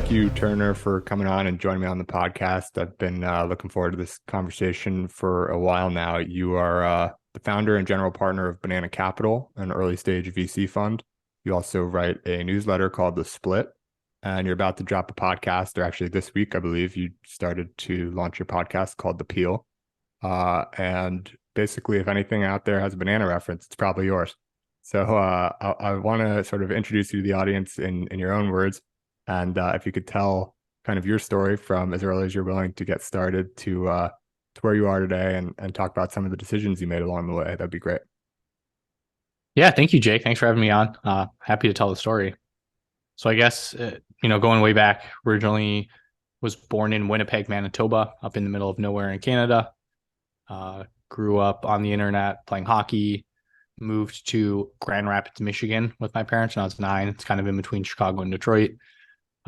Thank you, Turner, for coming on and joining me on the podcast. I've been looking forward to this conversation for a while now. You are the founder and general partner of Banana Capital, an early stage VC fund. You also write a newsletter called The Split, and you're about to drop a podcast, or actually this week, I believe, you started to launch your podcast called The Peel. And basically, if anything out there has a banana reference, it's probably yours. So I want to sort of introduce you to the audience in your own words. And if you could tell kind of your story from as early as you're willing to get started to where you are today and talk about some of the decisions you made along the way, that'd be great. Yeah, thank you, Jake. Thanks for having me on. Happy to tell the story. So I guess, going way back, originally was born in Winnipeg, Manitoba, up in the middle of nowhere in Canada. Grew up on the internet playing hockey, moved to Grand Rapids, Michigan with my parents when I was 9. It's kind of in between Chicago and Detroit.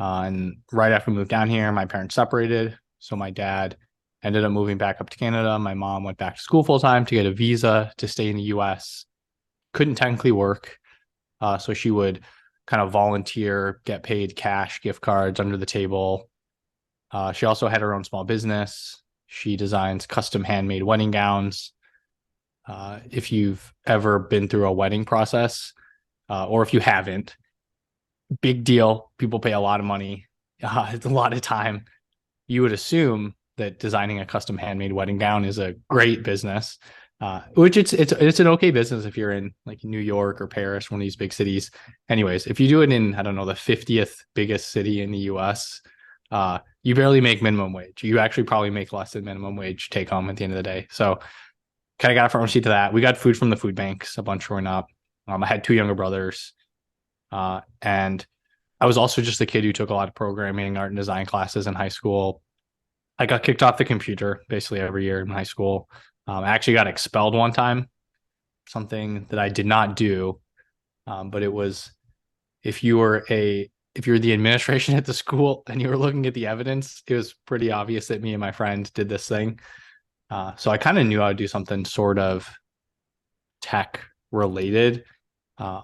And right after we moved down here, my parents separated. So my dad ended up moving back up to Canada. My mom went back to school full time to get a visa to stay in the US. Couldn't technically work. So she would kind of volunteer, get paid cash, gift cards under the table. She also had her own small business. She designs custom handmade wedding gowns. If you've ever been through a wedding process, or if you haven't, big deal. People pay a lot of money. It's a lot of time. You would assume that designing a custom handmade wedding gown is a great business, which it's an okay business if you're in like New York or Paris, one of these big cities. Anyways, if you do it in, I don't know, the 50th biggest city in the US, you barely make minimum wage. You actually probably make less than minimum wage take home at the end of the day. So kind of got a front seat to that. We got food from the food banks a bunch growing up. I had 2 younger brothers. And I was also just a kid who took a lot of programming, art and design classes in high school. I got kicked off the computer basically every year in high school. I actually got expelled one time, something that I did not do. But it was, if you're the administration at the school and you were looking at the evidence, it was pretty obvious that me and my friend did this thing. So I kind of knew I would do something sort of tech related.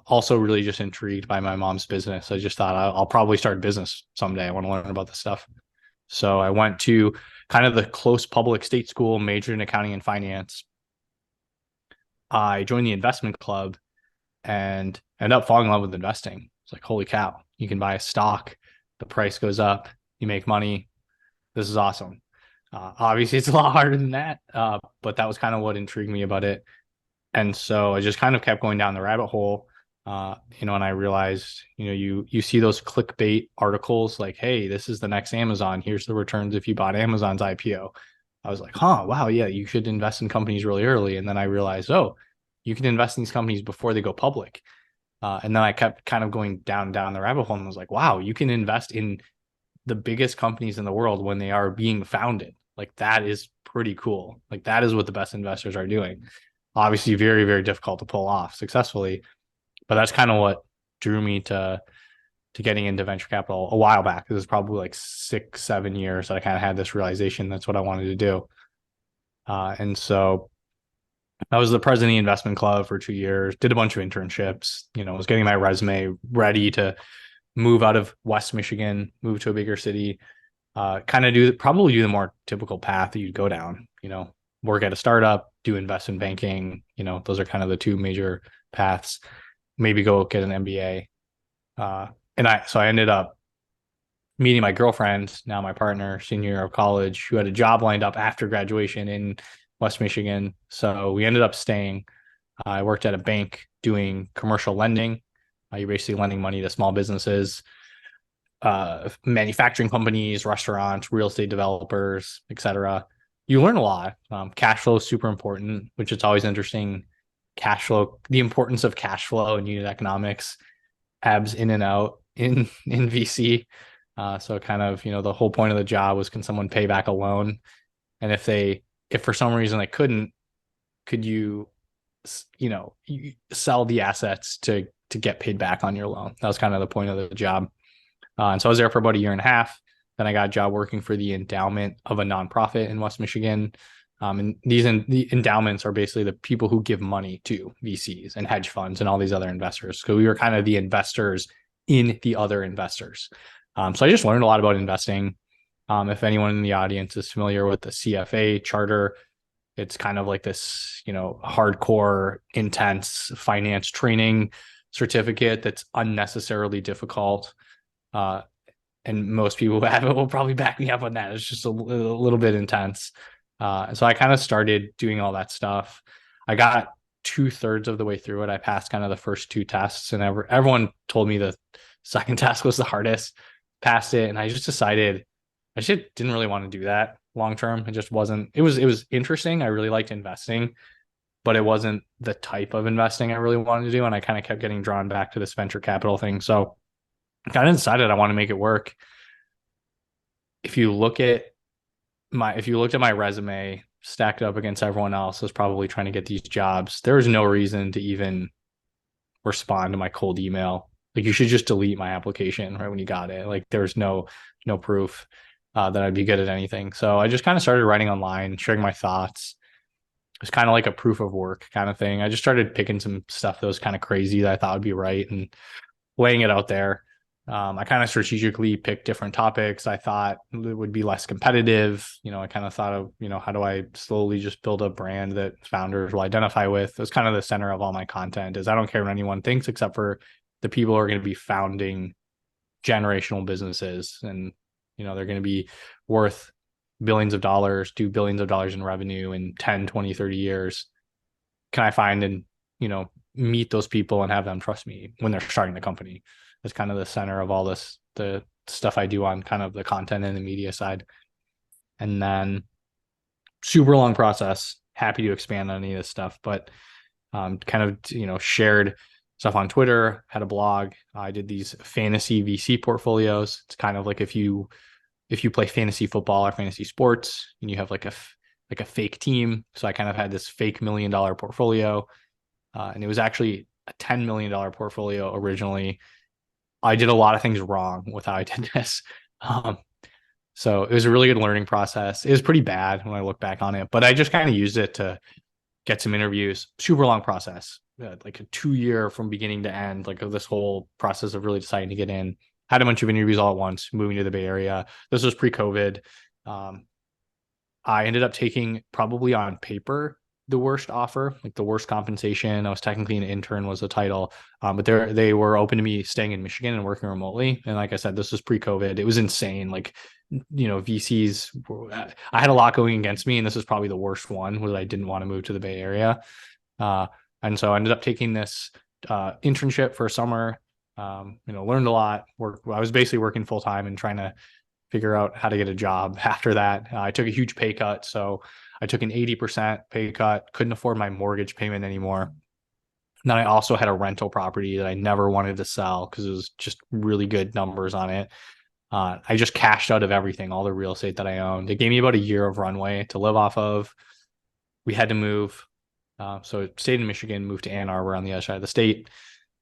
Also really just intrigued by my mom's business. I just thought I'll probably start a business someday. I want to learn about this stuff. So I went to kind of the close public state school, majored in accounting and finance. I joined the investment club and ended up falling in love with investing. It's like, holy cow, you can buy a stock, the price goes up, you make money. This is awesome. Obviously, it's a lot harder than that, but that was kind of what intrigued me about it. And so I just kind of kept going down the rabbit hole, and I realized, you see those clickbait articles like, hey, this is the next Amazon. Here's the returns if you bought Amazon's IPO. I was like, wow, yeah, you should invest in companies really early. And then I realized, oh, you can invest in these companies before they go public. And then I kept kind of going down the rabbit hole and was like, wow, you can invest in the biggest companies in the world when they are being founded. Like that is pretty cool. Like that is what the best investors are doing. Obviously very, very difficult to pull off successfully, but that's kind of what drew me to getting into venture capital a while back. It was probably like 6-7 years that I kind of had this realization that's what I wanted to do. And so I was the president of the investment club for 2 years, did a bunch of internships, was getting my resume ready to move out of West Michigan, move to a bigger city, kind of probably do the more typical path that you'd go down, work at a startup, do investment banking. Those are kind of the 2 major paths. Maybe go get an MBA. So I ended up meeting my girlfriend, now my partner, senior year of college, who had a job lined up after graduation in West Michigan. So we ended up staying. I worked at a bank doing commercial lending. You're basically lending money to small businesses, manufacturing companies, restaurants, real estate developers, etc. You learn a lot. Cash flow is super important, which is always interesting. Cash flow, the importance of cash flow and unit economics ebbs in and out in VC. So kind of, the whole point of the job was, can someone pay back a loan? And if for some reason they couldn't, could you sell the assets to get paid back on your loan? That was kind of the point of the job. And so I was there for about a year and a half. Then I got a job working for the endowment of a nonprofit in West Michigan. And the endowments are basically the people who give money to VCs and hedge funds and all these other investors. So we were kind of the investors in the other investors. So I just learned a lot about investing. If anyone in the audience is familiar with the CFA charter, it's kind of like this, hardcore, intense finance training certificate that's unnecessarily difficult. Uh, and most people who have it will probably back me up on that. It's just a little bit intense. So I kind of started doing all that stuff. I got 2/3 of the way through it. I passed kind of the first two tests, and everyone told me the second test was the hardest. Passed it, and I just decided I just didn't really want to do that long term. It just wasn't. It was interesting. I really liked investing, but it wasn't the type of investing I really wanted to do, and I kind of kept getting drawn back to this venture capital thing. So I kind of decided I want to make it work. If you look at if you looked at my resume stacked up against everyone else who's probably trying to get these jobs, there was no reason to even respond to my cold email. Like, you should just delete my application right when you got it. Like, there's no proof that I'd be good at anything. So I just kind of started writing online, sharing my thoughts. It was kind of like a proof of work kind of thing. I just started picking some stuff that was kind of crazy that I thought would be right and laying it out there. I kind of strategically picked different topics I thought would be less competitive. I kind of thought of, how do I slowly just build a brand that founders will identify with? It was kind of the center of all my content. Is I don't care what anyone thinks except for the people who are going to be founding generational businesses, and they're going to be worth billions of dollars, do billions of dollars in revenue in 10, 20, 30 years. Can I find and meet those people and have them trust me when they're starting the company? Is kind of the center of all this, the stuff I do on kind of the content and the media side. And then super long process. Happy to expand on any of this stuff, but kind of, shared stuff on Twitter, had a blog. I did these fantasy VC portfolios. It's kind of like if you play fantasy football or fantasy sports and you have like a fake team. So I kind of had this fake $1 million portfolio. And it was actually a $10 million portfolio originally. I did a lot of things wrong with how I did this. So it was a really good learning process. It was pretty bad when I look back on it, but I just kind of used it to get some interviews. Super long process, like a 2-year from beginning to end, like of this whole process of really deciding to get in. Had a bunch of interviews all at once, moving to the Bay Area. This was pre-COVID. I ended up taking, probably on paper, the worst offer, like the worst compensation. I was technically an intern was the title, but they were open to me staying in Michigan and working remotely. And like I said, this was pre-COVID. It was insane. Like, VCs, I had a lot going against me, and this is probably the worst one, was I didn't want to move to the Bay Area. And so I ended up taking this internship for a summer, learned a lot. I was basically working full time and trying to figure out how to get a job after that. I took a huge pay cut. So I took an 80% pay cut, couldn't afford my mortgage payment anymore. And then I also had a rental property that I never wanted to sell because it was just really good numbers on it. I just cashed out of everything, all the real estate that I owned. It gave me about a year of runway to live off of. We had to move. So stayed in Michigan, moved to Ann Arbor on the other side of the state.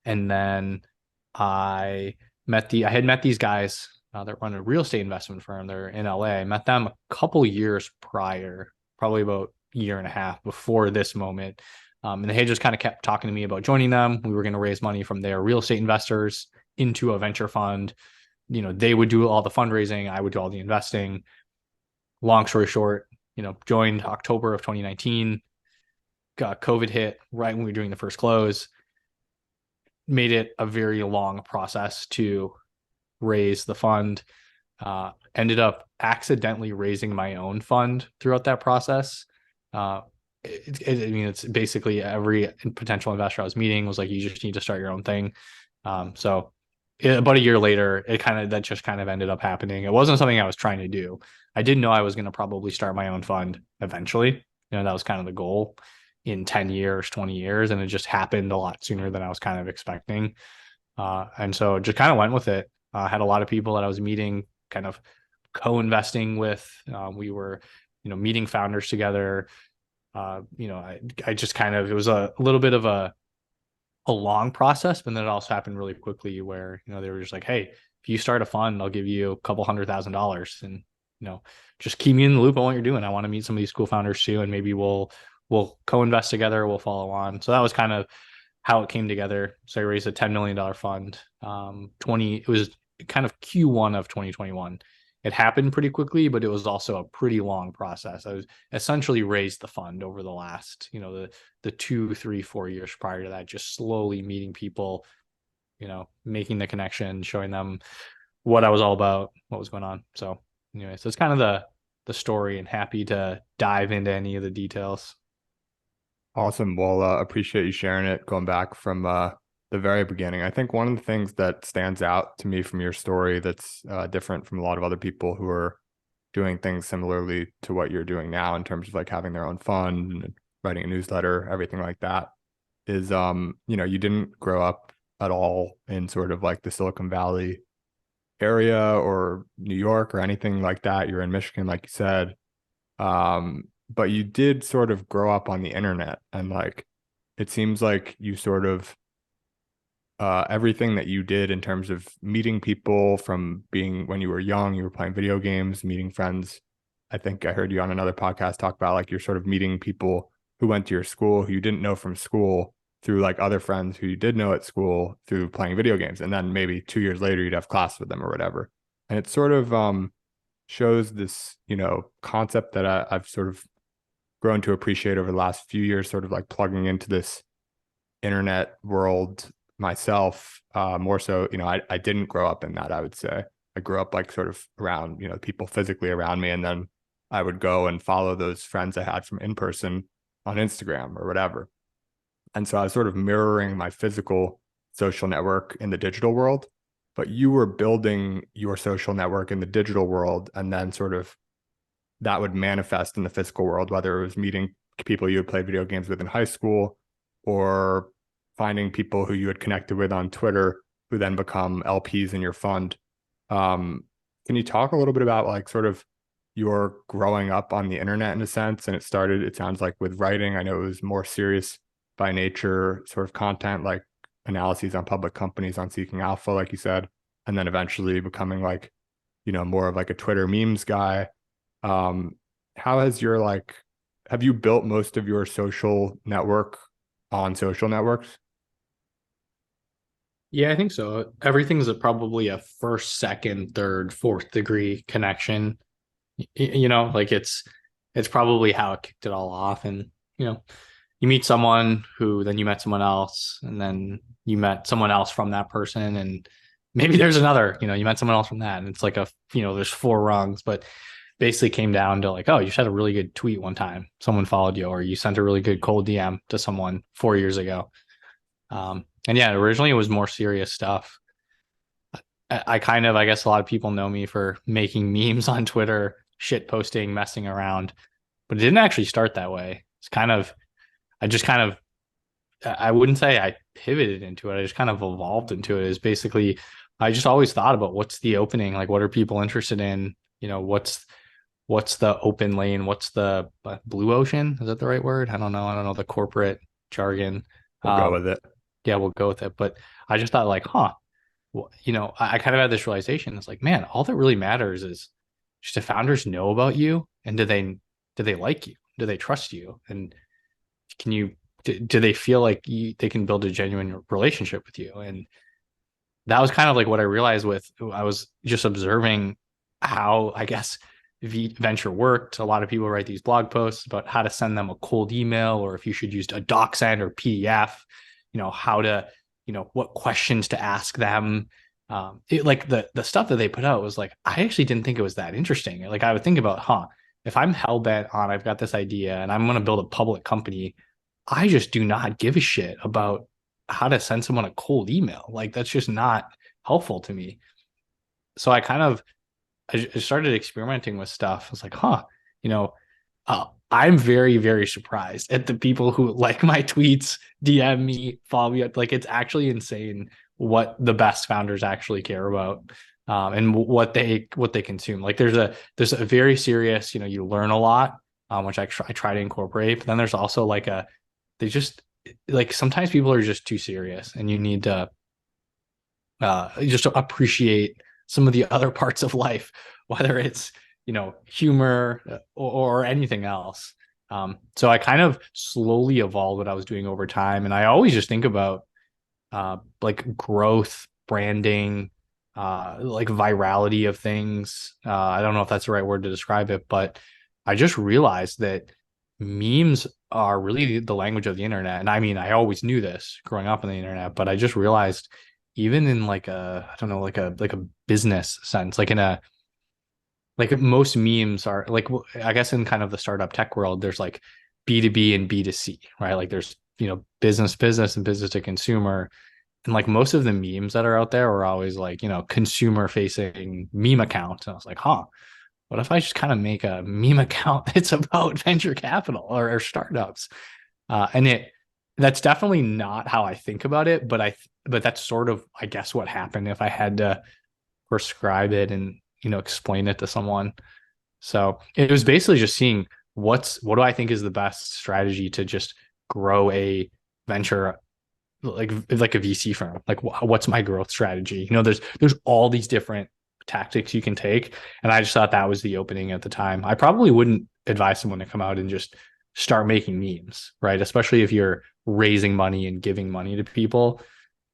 And then I had met these guys that run a real estate investment firm. They're in LA. I met them a couple years prior, probably about a year and a half before this moment. And they had just kind of kept talking to me about joining them. We were going to raise money from their real estate investors into a venture fund. They would do all the fundraising. I would do all the investing. Long story short, joined October of 2019. Got COVID hit right when we were doing the first close. Made it a very long process to raise the fund. Ended up accidentally raising my own fund throughout that process. It's basically every potential investor I was meeting was like, you just need to start your own thing. So about a year later, that just kind of ended up happening. It wasn't something I was trying to do. I didn't know I was going to probably start my own fund eventually. That was kind of the goal in 10 years, 20 years. And it just happened a lot sooner than I was kind of expecting. And so just kind of went with it. Had a lot of people that I was meeting, kind of co-investing with. We were, meeting founders together. I just kind of, it was a little bit of a long process, but then it also happened really quickly where, they were just like, hey, if you start a fund, I'll give you a couple $100,000 and, just keep me in the loop on what you're doing. I want to meet some of these cool founders too. And maybe we'll co-invest together. We'll follow on. So that was kind of how it came together. So I raised a $10 million fund. It kind of Q1 of 2021. It happened pretty quickly, but it was also a pretty long process. I was essentially raised the fund over the last, the 2, 3, 4 years prior to that, just slowly meeting people, making the connection, showing them what I was all about, what was going on. So anyway, so it's kind of the story, and happy to dive into any of the details. Awesome. Well, appreciate you sharing it, going back from the very beginning. I think one of the things that stands out to me from your story that's different from a lot of other people who are doing things similarly to what you're doing now in terms of like having their own fund and writing a newsletter, everything like that, is you didn't grow up at all in sort of like the Silicon Valley area or New York or anything like that. You're in Michigan, like you said. But you did sort of grow up on the internet, and like it seems like you sort of everything that you did in terms of meeting people from being when you were young, you were playing video games, meeting friends. I think I heard you on another podcast talk about like you're sort of meeting people who went to your school who you didn't know from school through like other friends who you did know at school through playing video games. And then maybe 2 years later, you'd have class with them or whatever. And it sort of shows this, concept that I've sort of grown to appreciate over the last few years, sort of like plugging into this internet world myself, more so. I didn't grow up in that. I would say I grew up like sort of around people physically around me, and then I would go and follow those friends I had from in person on Instagram or whatever. And so I was sort of mirroring my physical social network in the digital world, but you were building your social network in the digital world, and then sort of that would manifest in the physical world, whether it was meeting people you had played video games with in high school or finding people who you had connected with on Twitter who then become LPs in your fund. Can you talk a little bit about like sort of your growing up on the internet in a sense? And it sounds like with writing. I know it was more serious by nature sort of content, like analyses on public companies on Seeking Alpha, like you said, and then eventually becoming like, more of like a Twitter memes guy. How has have you built most of your social network on social networks? Yeah, I think so. Everything's probably a first, second, third, fourth degree connection. Like it's probably how it kicked it all off. And you meet someone who then you met someone else, and then you met someone else from that person, and maybe there's another, you met someone else from that, and it's like there's 4 rungs, but basically came down to like, oh, you said a really good tweet one time, someone followed you, or you sent a really good cold DM to someone 4 years ago. And yeah, originally it was more serious stuff. I kind of, I guess a lot of people know me for making memes on Twitter, shit posting, messing around, but it didn't actually start that way. I wouldn't say I pivoted into it. I just kind of evolved into it. Is basically, I just always thought about what's the opening, like what are people interested in? What's the open lane? What's the blue ocean? Is that the right word? I don't know. I don't know the corporate jargon. We'll go with it. Yeah, we'll go with it. But I just thought like, well, I kind of had this realization. It's like, man, all that really matters is just if founders know about you, and do they like you? Do they trust you? And do they feel like they can build a genuine relationship with you? And that was kind of like what I realized I was just observing how, I guess, venture worked. A lot of people write these blog posts about how to send them a cold email, or if you should use a doc send or PDF, how to, what questions to ask them. Like the stuff that they put out was like, I actually didn't think it was that interesting. Like I would think about, if I'm hell bent on, I've got this idea and I'm going to build a public company, I just do not give a shit about how to send someone a cold email. Like that's just not helpful to me. So I started experimenting with stuff. I was like, I'm very, very surprised at the people who like my tweets, DM me, follow me. Like it's actually insane what the best founders actually care about, and what they consume. Like there's a very serious, you learn a lot, which I try to incorporate. But then there's also like they just like sometimes people are just too serious, and you need to just to appreciate some of the other parts of life, whether it's humor or anything else. So I kind of slowly evolved what I was doing over time, and I always just think about like growth, branding, like virality of things. I don't know if that's the right word to describe it, but I just realized that memes are really the language of the internet. And I mean, I always knew this growing up on the internet, but I just realized even in like a, I don't know, like a business sense, like in a, like most memes are like, I guess in kind of the startup tech world, there's like B2B and B2C, right? Like there's, business and business to consumer. And like most of the memes that are out there are always like, consumer facing meme accounts. And I was like, what if I just kind of make a meme account that's about venture capital or startups? And that's definitely not how I think about it, but that's sort of, I guess, what happened if I had to prescribe it and, explain it to someone. So it was basically just seeing what do I think is the best strategy to just grow a venture, like a VC firm. Like what's my growth strategy? There's all these different tactics you can take, and I just thought that was the opening at the time. I probably wouldn't advise someone to come out and just start making memes, right? Especially if you're raising money and giving money to people.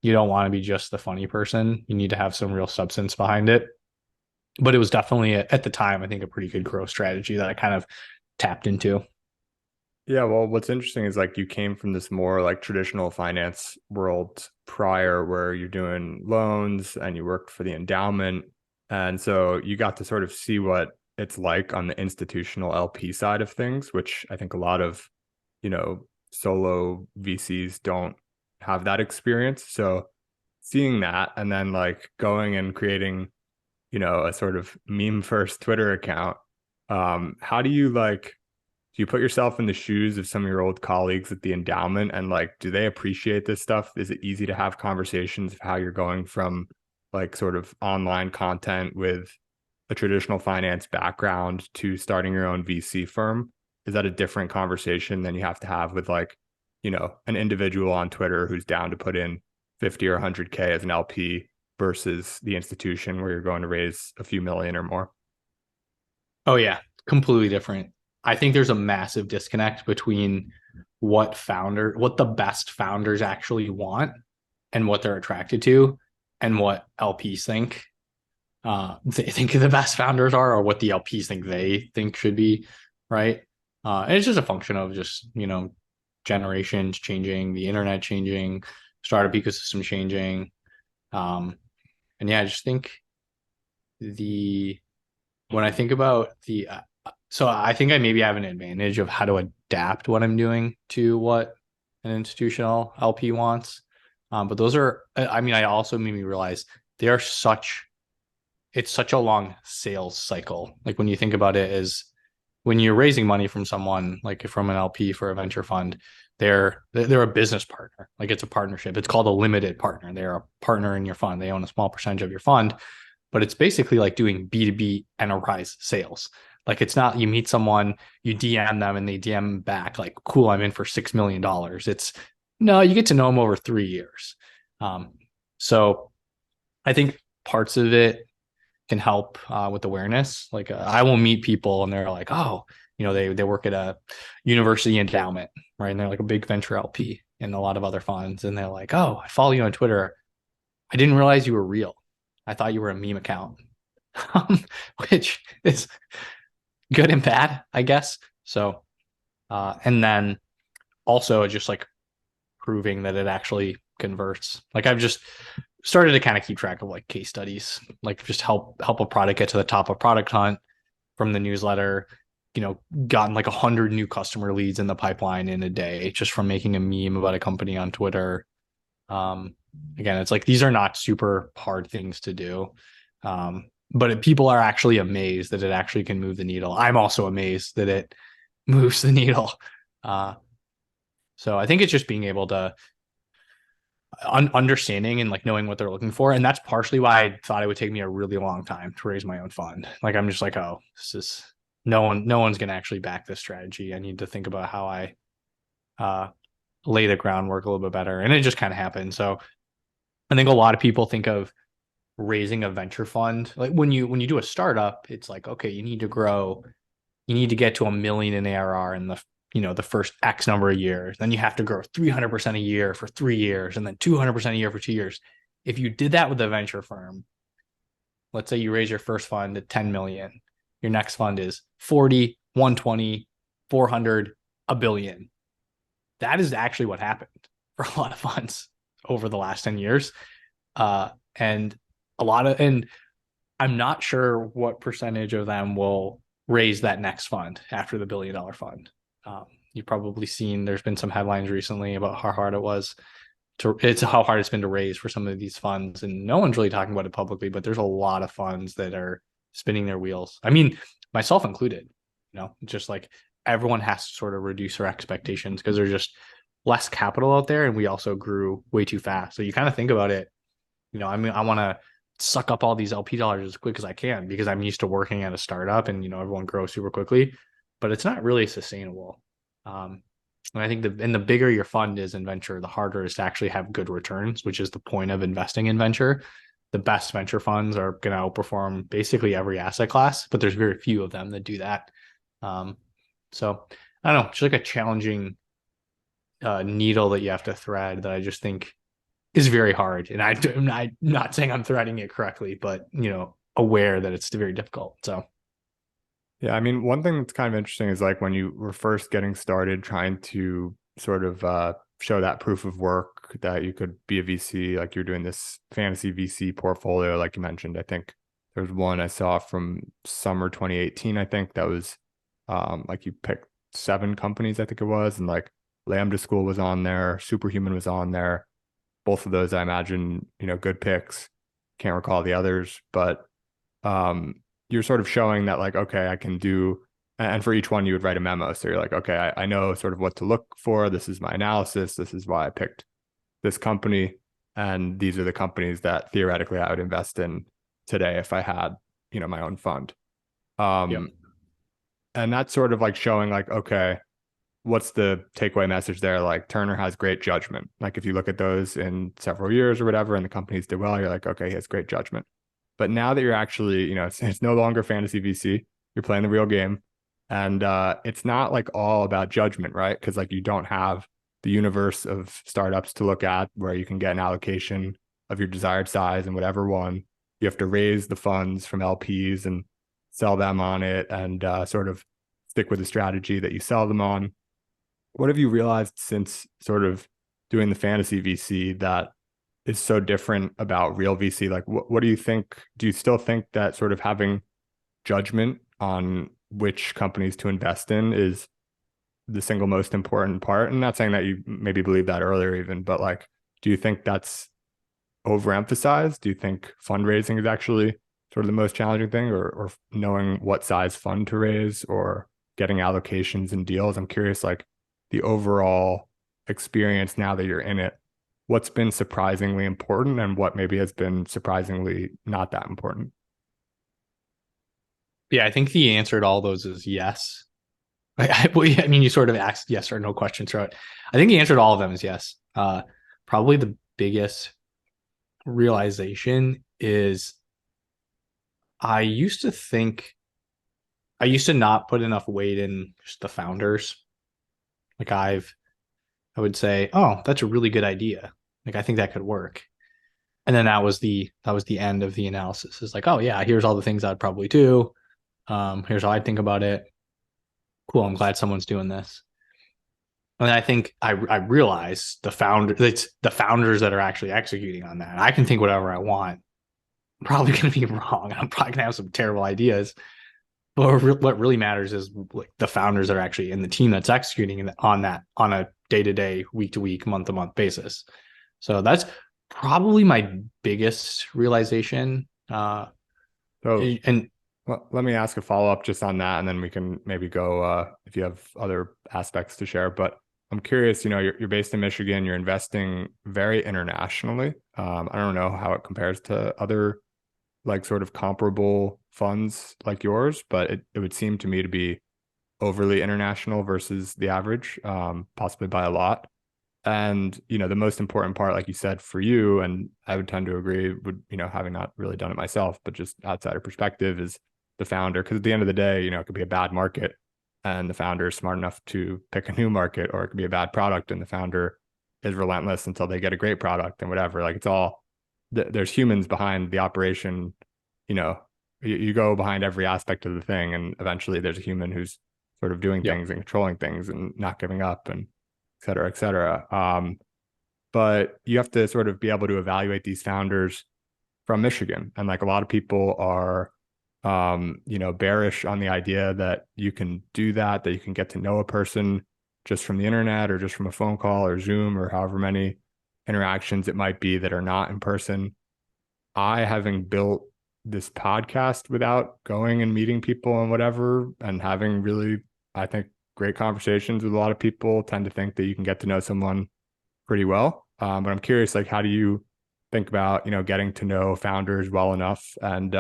You don't want to be just the funny person. You need to have some real substance behind it. But it was definitely at the time, I think, a pretty good growth strategy that I kind of tapped into. Yeah, well, what's interesting is like you came from this more like traditional finance world prior where you're doing loans and you worked for the endowment. And so you got to sort of see what it's like on the institutional LP side of things, which I think a lot of, solo VCs don't have that experience. So seeing that and then like going and creating, a sort of meme first Twitter account, how do you like, do you put yourself in the shoes of some of your old colleagues at the endowment and like, do they appreciate this stuff? Is it easy to have conversations of how you're going from like sort of online content with a traditional finance background to starting your own VC firm? Is that a different conversation than you have to have with like, an individual on Twitter who's down to put in 50 or 100K as an LP versus the institution where you're going to raise a few million or more? Oh yeah, completely different. I think there's a massive disconnect between what the best founders actually want and what they're attracted to and what LPs think they think the best founders are, or what the LPs think they think should be, right? And it's just a function of just, generations changing, the internet changing, startup ecosystem changing. Um, and yeah, I just think the when I think about so I think I maybe have an advantage of how to adapt what I'm doing to what an institutional LP wants. But those are, I mean, I also made me realize they are it's such a long sales cycle. Like when you think about it, as when you're raising money from someone, like from an LP for a venture fund, they're a business partner. Like it's a partnership. It's called a limited partner. They're a partner in your fund. They own a small percentage of your fund, but it's basically like doing B2B enterprise sales. Like it's not, you meet someone, you DM them and they DM back like, cool, I'm in for $6 million. It's no, you get to know them over 3 years. So I think parts of it can help with awareness. Like I will meet people and they're like, oh, they work at a university endowment, right? And they're like a big venture LP and a lot of other funds. And they're like, oh, I follow you on Twitter. I didn't realize you were real. I thought you were a meme account, which is good and bad, I guess. So, and then also just like proving that it actually converts. Like I've just started to kind of keep track of like case studies, like just help a product get to the top of Product Hunt from the newsletter. Gotten like 100 new customer leads in the pipeline in a day just from making a meme about a company on Twitter. Again, it's like these are not super hard things to do. But people are actually amazed that it actually can move the needle. I'm also amazed that it moves the needle. So I think it's just being able to understanding and like knowing what they're looking for. And that's partially why I thought it would take me a really long time to raise my own fund. Like I'm just like, oh, this is no one's going to actually back this strategy. I need to think about how I lay the groundwork a little bit better. And it just kind of happened. So I think a lot of people think of raising a venture fund. Like when you do a startup, it's like, okay, you need to get to 1 million in ARR in the first X number of years. Then you have to grow 300% a year for 3 years and then 200% a year for 2 years. If you did that with a venture firm, let's say you raise your first fund at 10 million. Your next fund is 40, 120, 400, a billion. That is actually what happened for a lot of funds over the last 10 years. And I'm not sure what percentage of them will raise that next fund after the $1 billion fund. You've probably seen there's been some headlines recently about how hard it's been to raise for some of these funds, and no one's really talking about it publicly, but there's a lot of funds that are spinning their wheels. I mean, myself included, just like everyone has to sort of reduce their expectations because there's just less capital out there, and we also grew way too fast. So you kind of think about it, I mean, I want to suck up all these LP dollars as quick as I can because I'm used to working at a startup and, everyone grows super quickly, but it's not really sustainable. And I think the bigger your fund is in venture, the harder it is to actually have good returns, which is the point of investing in venture. The best venture funds are going to outperform basically every asset class, but there's very few of them that do that. So I don't know, just like a challenging needle that you have to thread that I just think is very hard. And I'm not saying I'm threading it correctly, but aware that it's very difficult. So yeah, I mean, one thing that's kind of interesting is like when you were first getting started trying to sort of show that proof of work that you could be a VC, like you're doing this fantasy VC portfolio, like you mentioned. I think there's one I saw from summer 2018, I think that was like you picked 7 companies, I think it was, and like Lambda School was on there, Superhuman was on there. Both of those, I imagine, good picks. Can't recall the others, but you're sort of showing that like, okay, I can do, and for each one you would write a memo. So you're like, okay, I know sort of what to look for. This is my analysis. This is why I picked this company. And these are the companies that theoretically I would invest in today if I had, my own fund. yep. And that's sort of like showing like, okay, what's the takeaway message there? Like Turner has great judgment. Like if you look at those in several years or whatever, and the companies did well, you're like, okay, he has great judgment. But now that you're actually, it's no longer fantasy VC, you're playing the real game. And it's not like all about judgment, right? Because like you don't have the universe of startups to look at where you can get an allocation of your desired size and whatever one. You have to raise the funds from LPs and sell them on it and sort of stick with the strategy that you sell them on. What have you realized since sort of doing the fantasy VC that is so different about real VC? Like, what do you think? Do you still think that sort of having judgment on which companies to invest in is the single most important part? And not saying that you maybe believe that earlier even, but like, do you think that's overemphasized? Do you think fundraising is actually sort of the most challenging thing, or knowing what size fund to raise or getting allocations and deals? I'm curious, like the overall experience now that you're in it, what's been surprisingly important and what maybe has been surprisingly not that important? Yeah, I think the answer to all those is yes. I mean, you sort of asked yes or no questions throughout. I think the answer to all of them is yes. Probably the biggest realization is I used to not put enough weight in just the founders. Like I would say, oh, that's a really good idea. Like I think that could work. And then that was the end of the analysis. It's like, oh yeah, here's all the things I'd probably do. Here's how I think about it. Cool. I'm glad someone's doing this. And I think I realized it's the founders that are actually executing on that. I can think whatever I want. I'm probably going to be wrong. I'm probably going to have some terrible ideas. But what really matters is like the founders that are actually in the team that's executing on that on a day-to-day, week-to-week, month-to-month basis. So that's probably my biggest realization. So And well, let me ask a follow-up just on that, and then we can maybe go if you have other aspects to share. But I'm curious, you're based in Michigan, you're investing very internationally. I don't know how it compares to other like sort of comparable funds like yours, but it would seem to me to be overly international versus the average, possibly by a lot. And, the most important part, like you said, for you, and I would tend to agree, would, having not really done it myself, but just outsider perspective, is the founder. Because at the end of the day, it could be a bad market and the founder is smart enough to pick a new market, or it could be a bad product and the founder is relentless until they get a great product and whatever. Like it's all, there's humans behind the operation you know, you go behind every aspect of the thing, and eventually there's a human who's sort of doing Yep. things and controlling things and not giving up, and et cetera, et cetera. But you have to sort of be able to evaluate these founders from Michigan. And like a lot of people are, bearish on the idea that you can do that, that you can get to know a person just from the internet or just from a phone call or Zoom or however many interactions it might be that are not in person. I, having built this podcast without going and meeting people and whatever, and having really, I think, great conversations with a lot of people, tend to think that you can get to know someone pretty well. But I'm curious, like, how do you think about, getting to know founders well enough and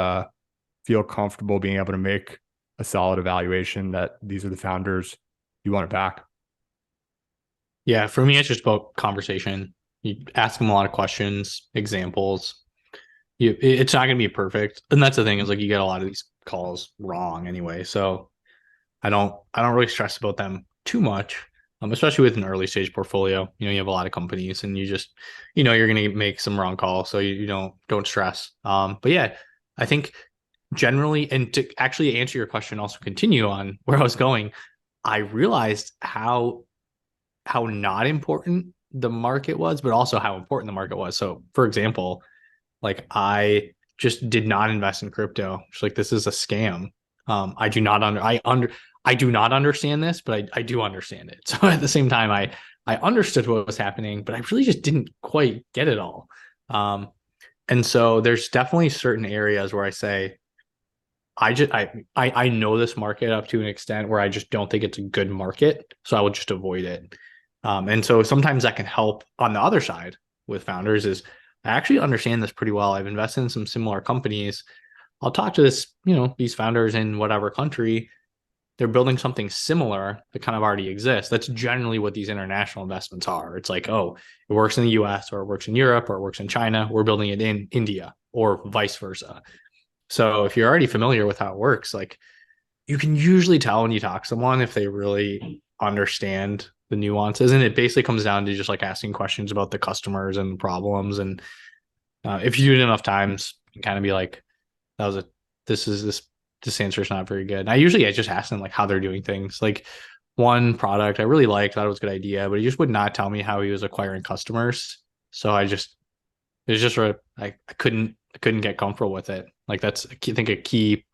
feel comfortable being able to make a solid evaluation that these are the founders you want to back? Yeah, for me, it's just about conversation. You ask them a lot of questions, examples. It's not going to be perfect, and that's the thing is like you get a lot of these calls wrong anyway. So I don't really stress about them too much, especially with an early stage portfolio. You have a lot of companies, and you just you're going to make some wrong calls, so you don't stress. But yeah, I think generally, and to actually answer your question, also continue on where I was going, I realized how not important the market was, but also how important the market was. So, for example, like I just did not invest in crypto. Just like this is a scam. I do not I do not understand this, but I do understand it. So at the same time, I understood what was happening, but I really just didn't quite get it all. And so there's definitely certain areas where I say I know this market up to an extent where I just don't think it's a good market, so I will just avoid it. And so sometimes that can help on the other side with founders is I actually understand this pretty well. I've invested in some similar companies. I'll talk to these founders in whatever country. They're building something similar that kind of already exists. That's generally what these international investments are. It's like, oh, it works in the US or it works in Europe or it works in China. We're building it in India or vice versa. So if you're already familiar with how it works, like you can usually tell when you talk to someone if they really understand the nuances. And it basically comes down to just like asking questions about the customers and the problems. And if you do it enough times, you can kind of be like, that was a this answer is not very good. And I just ask them like how they're doing things. Like one product I really liked, thought it was a good idea, but he just would not tell me how he was acquiring customers. So it's just I couldn't get comfortable with it. Like that's I think a key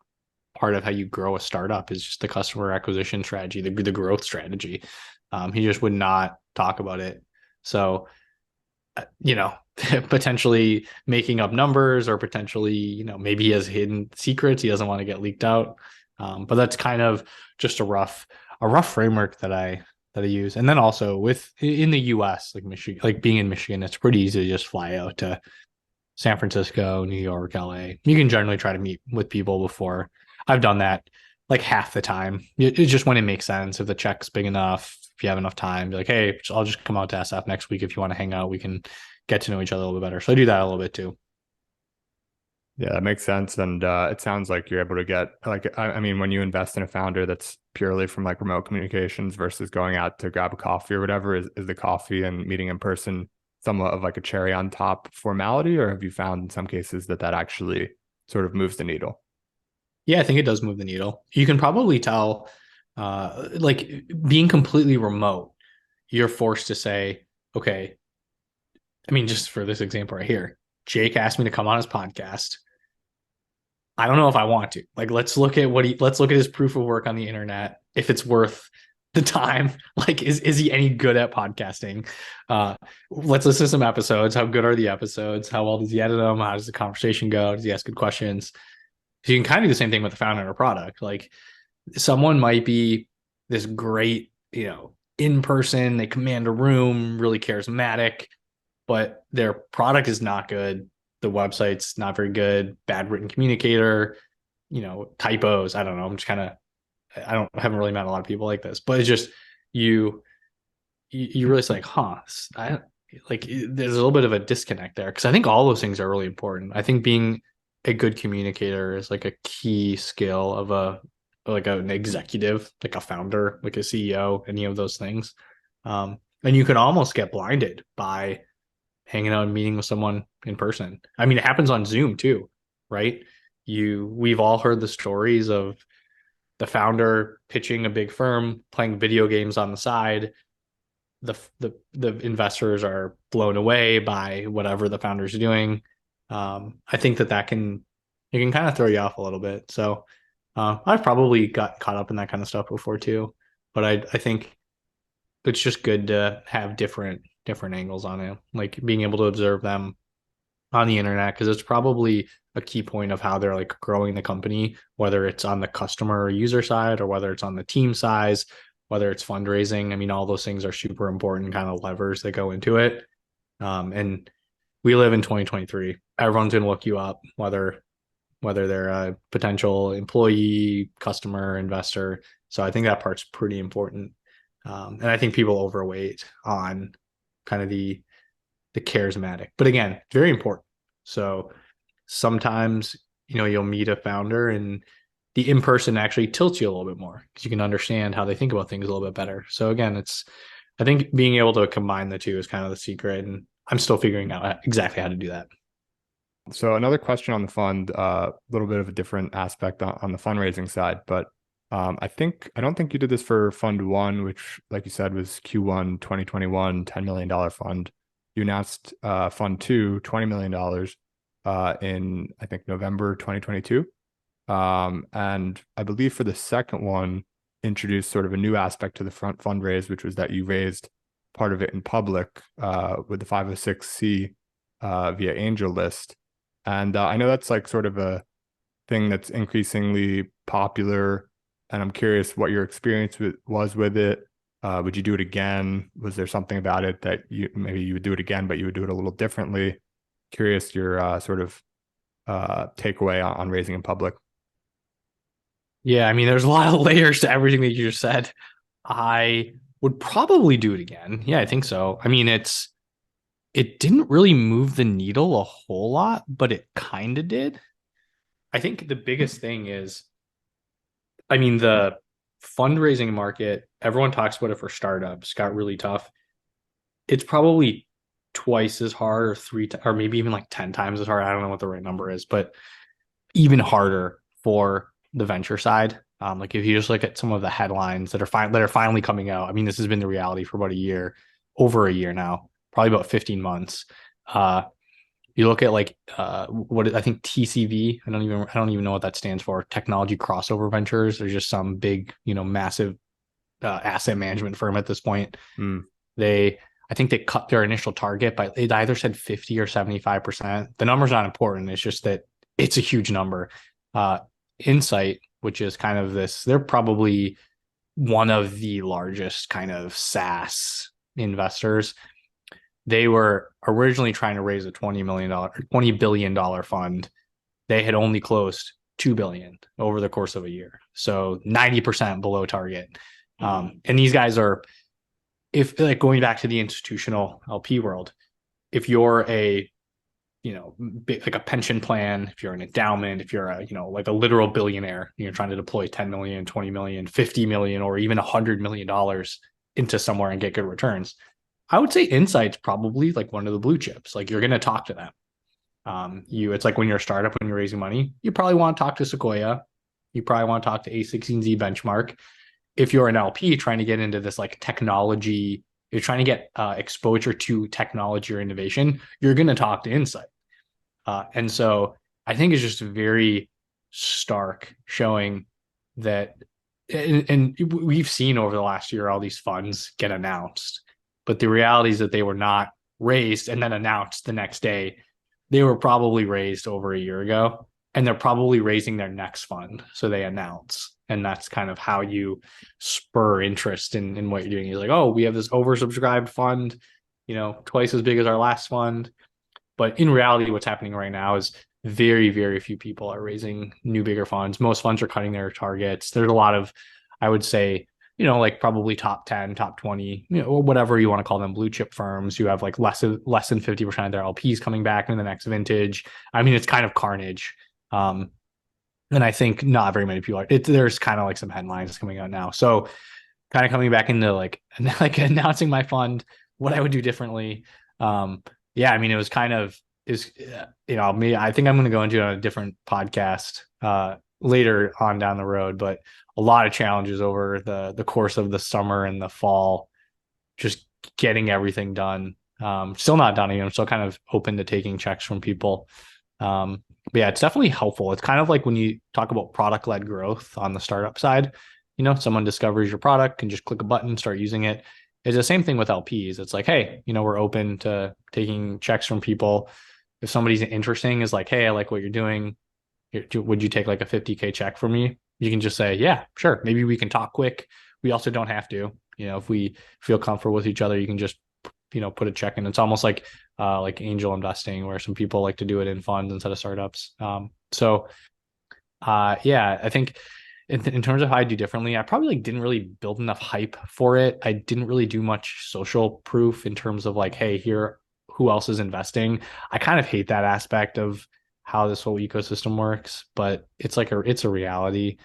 part of how you grow a startup is just the customer acquisition strategy, the growth strategy. He just would not talk about it. So, potentially making up numbers or potentially, maybe he has hidden secrets he doesn't want to get leaked out. But that's kind of just a rough framework that I use. And then also in the US, like Michigan, like being in Michigan, it's pretty easy to just fly out to San Francisco, New York, LA. You can generally try to meet with people before. I've done that like half the time. It's just when it makes sense. If the check's big enough, if you have enough time, be like, hey, I'll just come out to SF next week. If you want to hang out, we can get to know each other a little bit better. So I do that a little bit too. Yeah, that makes sense. And it sounds like you're able to get like, I mean, when you invest in a founder that's purely from like remote communications versus going out to grab a coffee or whatever, is the coffee and meeting in person somewhat of like a cherry on top formality, or have you found in some cases that actually sort of moves the needle? Yeah, I think it does move the needle. You can probably tell, like being completely remote, you're forced to say, okay, I mean, just for this example right here, Jake asked me to come on his podcast. I don't know if I want to. Like, let's look at his proof of work on the internet. If it's worth the time, like, is he any good at podcasting? Let's listen to some episodes. How good are the episodes? How well does he edit them? How does the conversation go? Does he ask good questions? So you can kind of do the same thing with the founder of a product. Like, someone might be this great, in person, they command a room, really charismatic, but their product is not good. The website's not very good, bad written communicator, typos. I don't know. I'm just kind of, I haven't really met a lot of people like this, but it's just you really say, like, huh, there's a little bit of a disconnect there. Cause I think all those things are really important. I think being a good communicator is like a key skill of like an executive, like a founder, like a CEO, any of those things. And you can almost get blinded by hanging out and meeting with someone in person. I mean, it happens on Zoom too, right? we've all heard the stories of the founder pitching a big firm, playing video games on the side. The investors are blown away by whatever the founders are doing. I think that it can kind of throw you off a little bit. So I've probably got caught up in that kind of stuff before too, but I think it's just good to have different angles on it, like being able to observe them on the internet, because it's probably a key point of how they're like growing the company, whether it's on the customer or user side or whether it's on the team size, whether it's fundraising. I mean, all those things are super important kind of levers that go into it. And we live in 2023. Everyone's going to look you up, whether they're a potential employee, customer, investor. So I think that part's pretty important. And I think people overweight on kind of the charismatic, but again, very important. So sometimes, you'll meet a founder and the in-person actually tilts you a little bit more because you can understand how they think about things a little bit better. So again, I think being able to combine the two is kind of the secret, and I'm still figuring out exactly how to do that. So another question on the fund, a little bit of a different aspect on the fundraising side, but I don't think you did this for Fund 1, which, like you said, was Q1 2021, $10 million fund. You announced Fund 2, $20 million in, I think, November 2022. And I believe for the second one, introduced sort of a new aspect to the front fundraise, which was that you raised part of it in public with the 506c via AngelList. And I know that's like sort of a thing that's increasingly popular. And I'm curious what your experience was with it. Would you do it again? Was there something about it that maybe you would do it again, but you would do it a little differently? Curious your sort of takeaway on raising in public. Yeah, I mean, there's a lot of layers to everything that you just said. I would probably do it again. Yeah, I think so. I mean, it didn't really move the needle a whole lot, but it kind of did. I think the biggest thing is, I mean, the fundraising market, everyone talks about it for startups, got really tough. It's probably twice as hard or maybe even like 10 times as hard. I don't know what the right number is, but even harder for the venture side. Like if you just look at some of the headlines that are finally coming out. I mean, this has been the reality for about over a year now, probably about 15 months. You look at like what I think TCV. I don't even know what that stands for. Technology Crossover Ventures. There's just some big, massive asset management firm at this point. I think they cut their initial target, but it either said 50 or 75%. The number's not important. It's just that it's a huge number. Insight, which is kind of they're probably one of the largest kind of SaaS investors. They were originally trying to raise a $20 billion fund. They had only closed $2 billion over the course of a year. So 90% below target. And these guys are, if like going back to the institutional LP world, if you're like a pension plan, if you're an endowment, if you're like a literal billionaire, you're trying to deploy 10 million, 20 million, 50 million, or even $100 million into somewhere and get good returns. I would say Insight's probably like one of the blue chips. Like you're going to talk to them. It's like when you're a startup, when you're raising money, you probably want to talk to Sequoia. You probably want to talk to A16Z Benchmark. If you're an LP trying to get into this like technology, you're trying to get exposure to technology or innovation, you're going to talk to Insight. And so I think it's just very stark showing that, and we've seen over the last year, all these funds get announced, but the reality is that they were not raised and then announced the next day. They were probably raised over a year ago, and they're probably raising their next fund. So they announce, and that's kind of how you spur interest in what you're doing. You're like, oh, we have this oversubscribed fund, twice as big as our last fund. But in reality, what's happening right now is very, very few people are raising new, bigger funds. Most funds are cutting their targets. There's a lot of, I would say, like probably top 10, top 20, or whatever you want to call them, blue chip firms. You have like less than 50% of their LPs coming back in the next vintage. I mean, it's kind of carnage. And I think not very many people there's kind of like some headlines coming out now. So kind of coming back into like announcing my fund, what I would do differently. Yeah, I mean, it was kind of is, me. I think I'm going to go into it on a different podcast later on down the road, but a lot of challenges over the course of the summer and the fall, just getting everything done. Still not done. I'm still kind of open to taking checks from people. But yeah, it's definitely helpful. It's kind of like when you talk about product led growth on the startup side, someone discovers your product, can just click a button, start using it. It's the same thing with LPs. It's like, hey, we're open to taking checks from people. If somebody's interesting, is like, hey, I like what you're doing. Would you take like a 50K check from me? You can just say, yeah, sure. Maybe we can talk quick. We also don't have to. If we feel comfortable with each other, you can just, put a check in. It's almost like angel investing, where some people like to do it in funds instead of startups. Yeah, I think in terms of how I do differently, I probably like didn't really build enough hype for it. I didn't really do much social proof in terms of like, hey, here, who else is investing. I kind of hate that aspect of how this whole ecosystem works, but it's a reality.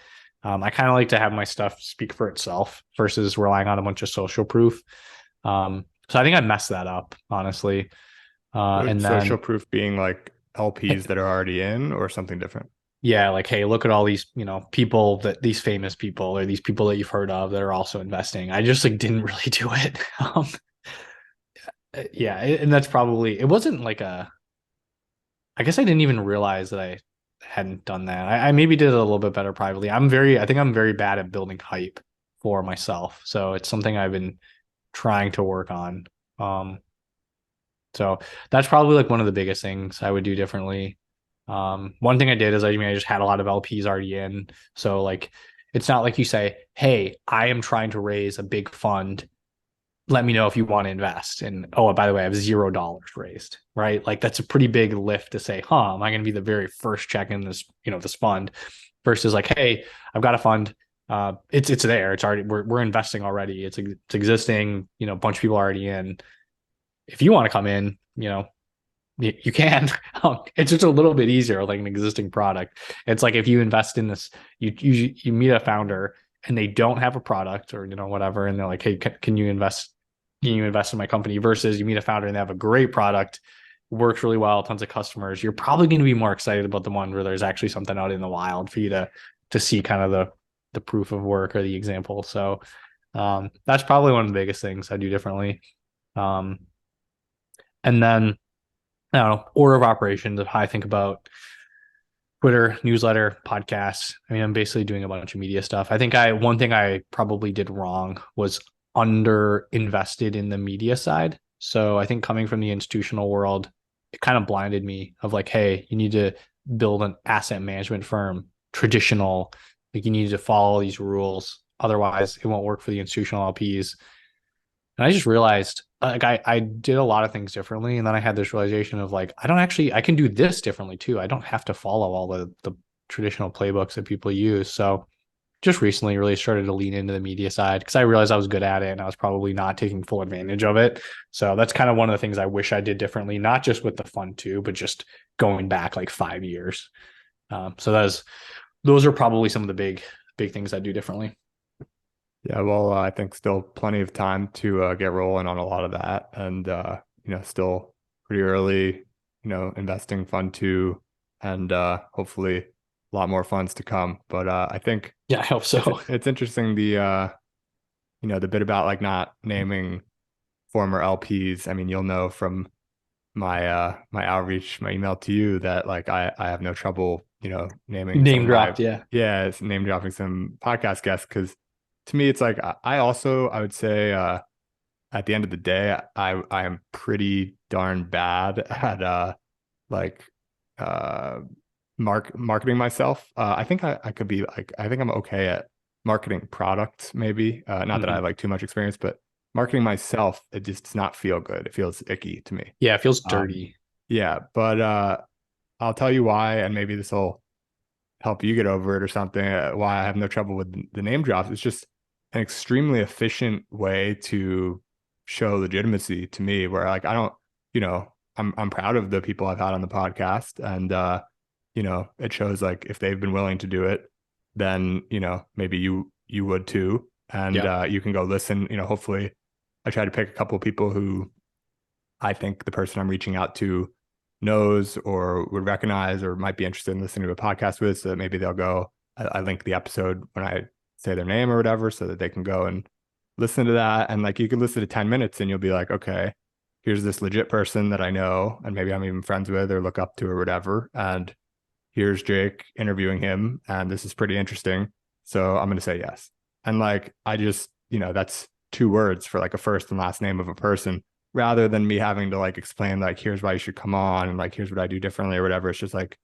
I kind of like to have my stuff speak for itself versus relying on a bunch of social proof. So I think I messed that up, honestly. And Social then, proof being like LPs that are already in or something different. yeah, like, hey, look at all these, people these famous people or these people that you've heard of that are also investing. I just like didn't really do it. Yeah, and that's probably, it wasn't like I guess I didn't even realize that I hadn't done that. I maybe did it a little bit better privately. I think I'm very bad at building hype for myself. So it's something I've been trying to work on. So that's probably like one of the biggest things I would do differently. One thing I did is I just had a lot of LPs already in. So like, it's not like you say, hey, I am trying to raise a big fund. Let me know if you want to invest. And oh, by the way, I have $0 raised, right? Like that's a pretty big lift to say, am I going to be the very first check in this, this fund versus like, hey, I've got a fund. It's there. It's already, we're investing already. It's existing, a bunch of people already in. If you want to come in, you can. It's just a little bit easier, like an existing product. It's like if you invest in this, you meet a founder and they don't have a product or whatever, and they're like, hey, can you invest? Can you invest in my company? Versus you meet a founder and they have a great product, works really well, tons of customers. You're probably going to be more excited about the one where there's actually something out in the wild for you to see kind of the proof of work or the example. So that's probably one of the biggest things I do differently. And then I don't know, order of operations of how I think about Twitter, newsletter, podcasts. I mean, I'm basically doing a bunch of media stuff. I think one thing I probably did wrong was under invested in the media side. So I think coming from the institutional world, it kind of blinded me of like, hey, you need to build an asset management firm, traditional, like you need to follow these rules. Otherwise, it won't work for the institutional LPs. And I just realized like I did a lot of things differently. And then I had this realization of like, I can do this differently too. I don't have to follow all the traditional playbooks that people use. So just recently really started to lean into the media side because I realized I was good at it and I was probably not taking full advantage of it. So that's kind of one of the things I wish I did differently, not just with the fund too, but just going back like 5 years. So those are probably some of the big things I do differently. Yeah, well, I think still plenty of time to get rolling on a lot of that, and still pretty early, investing fund two, and hopefully a lot more funds to come. But I think Yeah, I hope so. it's interesting the bit about like not naming former LPs. I mean, you'll know from my outreach, my email to you that like I have no trouble, naming some Name of my dropped, yeah. yeah, it's name dropping some podcast guests because to me it's like I would say at the end of the day I am pretty darn bad at like uh marketing myself. I think I could be like I think I'm okay at marketing products maybe. Not that I have Mhm. like too much experience, but marketing myself, it just does not feel good. It feels icky to me. Yeah, it feels Um, dirty. yeah, but I'll tell you why, and maybe this will help you get over it or something. Why I have no trouble with the name drops. It's just an extremely efficient way to show legitimacy to me, where like I don't, I'm proud of the people I've had on the podcast, and it shows like if they've been willing to do it, then maybe you would too, and Yeah. you can go listen. Hopefully, I try to pick a couple of people who I think the person I'm reaching out to knows or would recognize or might be interested in listening to a podcast with, so that maybe they'll go. I link the episode when I say their name or whatever, so that they can go and listen to that. And like you can listen to 10 minutes and you'll be like, okay, here's this legit person that I know and maybe I'm even friends with or look up to or whatever. And here's Jake interviewing him, and this is pretty interesting. So I'm going to say yes. And like, I just, that's 2 words for like a first and last name of a person, rather than me having to like explain, like, here's why you should come on and like, here's what I do differently or whatever. It's just like,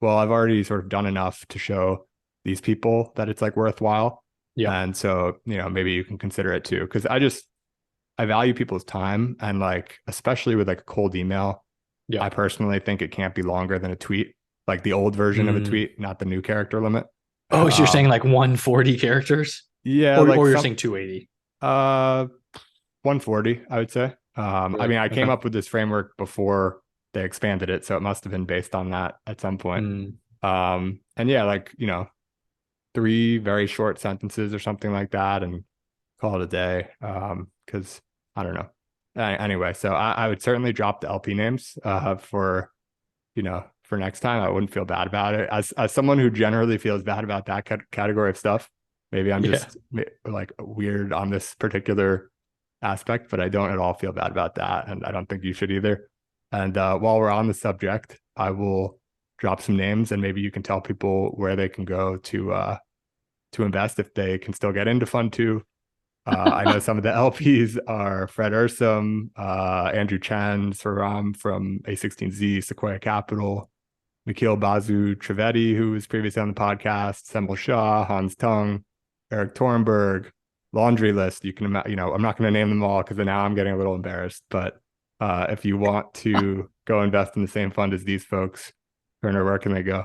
well, I've already sort of done enough to show these people that it's like worthwhile. Yeah. And so, maybe you can consider it too. Cause I value people's time, and like, especially with like a cold email, Yeah. I personally think it can't be longer than a tweet, like the old version of a tweet, not the new character limit. Oh, so you're saying like 140 characters? Yeah, or, like or you're saying 280? 140, I would say. Really? I mean, I came Okay. up with this framework before they expanded it, so it must have been based on that at some point. And yeah, like, 3 very short sentences or something like that, and call it a day. Because I don't know. Anyway, so I would certainly drop the LP names for next time. I wouldn't feel bad about it. As someone who generally feels bad about that category of stuff, maybe I'm Yeah. just like weird on this particular aspect, but I don't at all feel bad about that, and I don't think you should either. And while we're on the subject, I will drop some names, and maybe you can tell people where they can go to invest if they can still get into Fund 2. I know some of the LPs are Fred Ursum, Andrew Chen, Saram from A16Z, Sequoia Capital, Nikhil Basu Trivedi, who was previously on the podcast, Sembel Shah, Hans Tung, Eric Torenberg, laundry list. You can imagine, I'm not going to name them all because now I'm getting a little embarrassed. But if you want to go invest in the same fund as these folks, Turner, where can they go?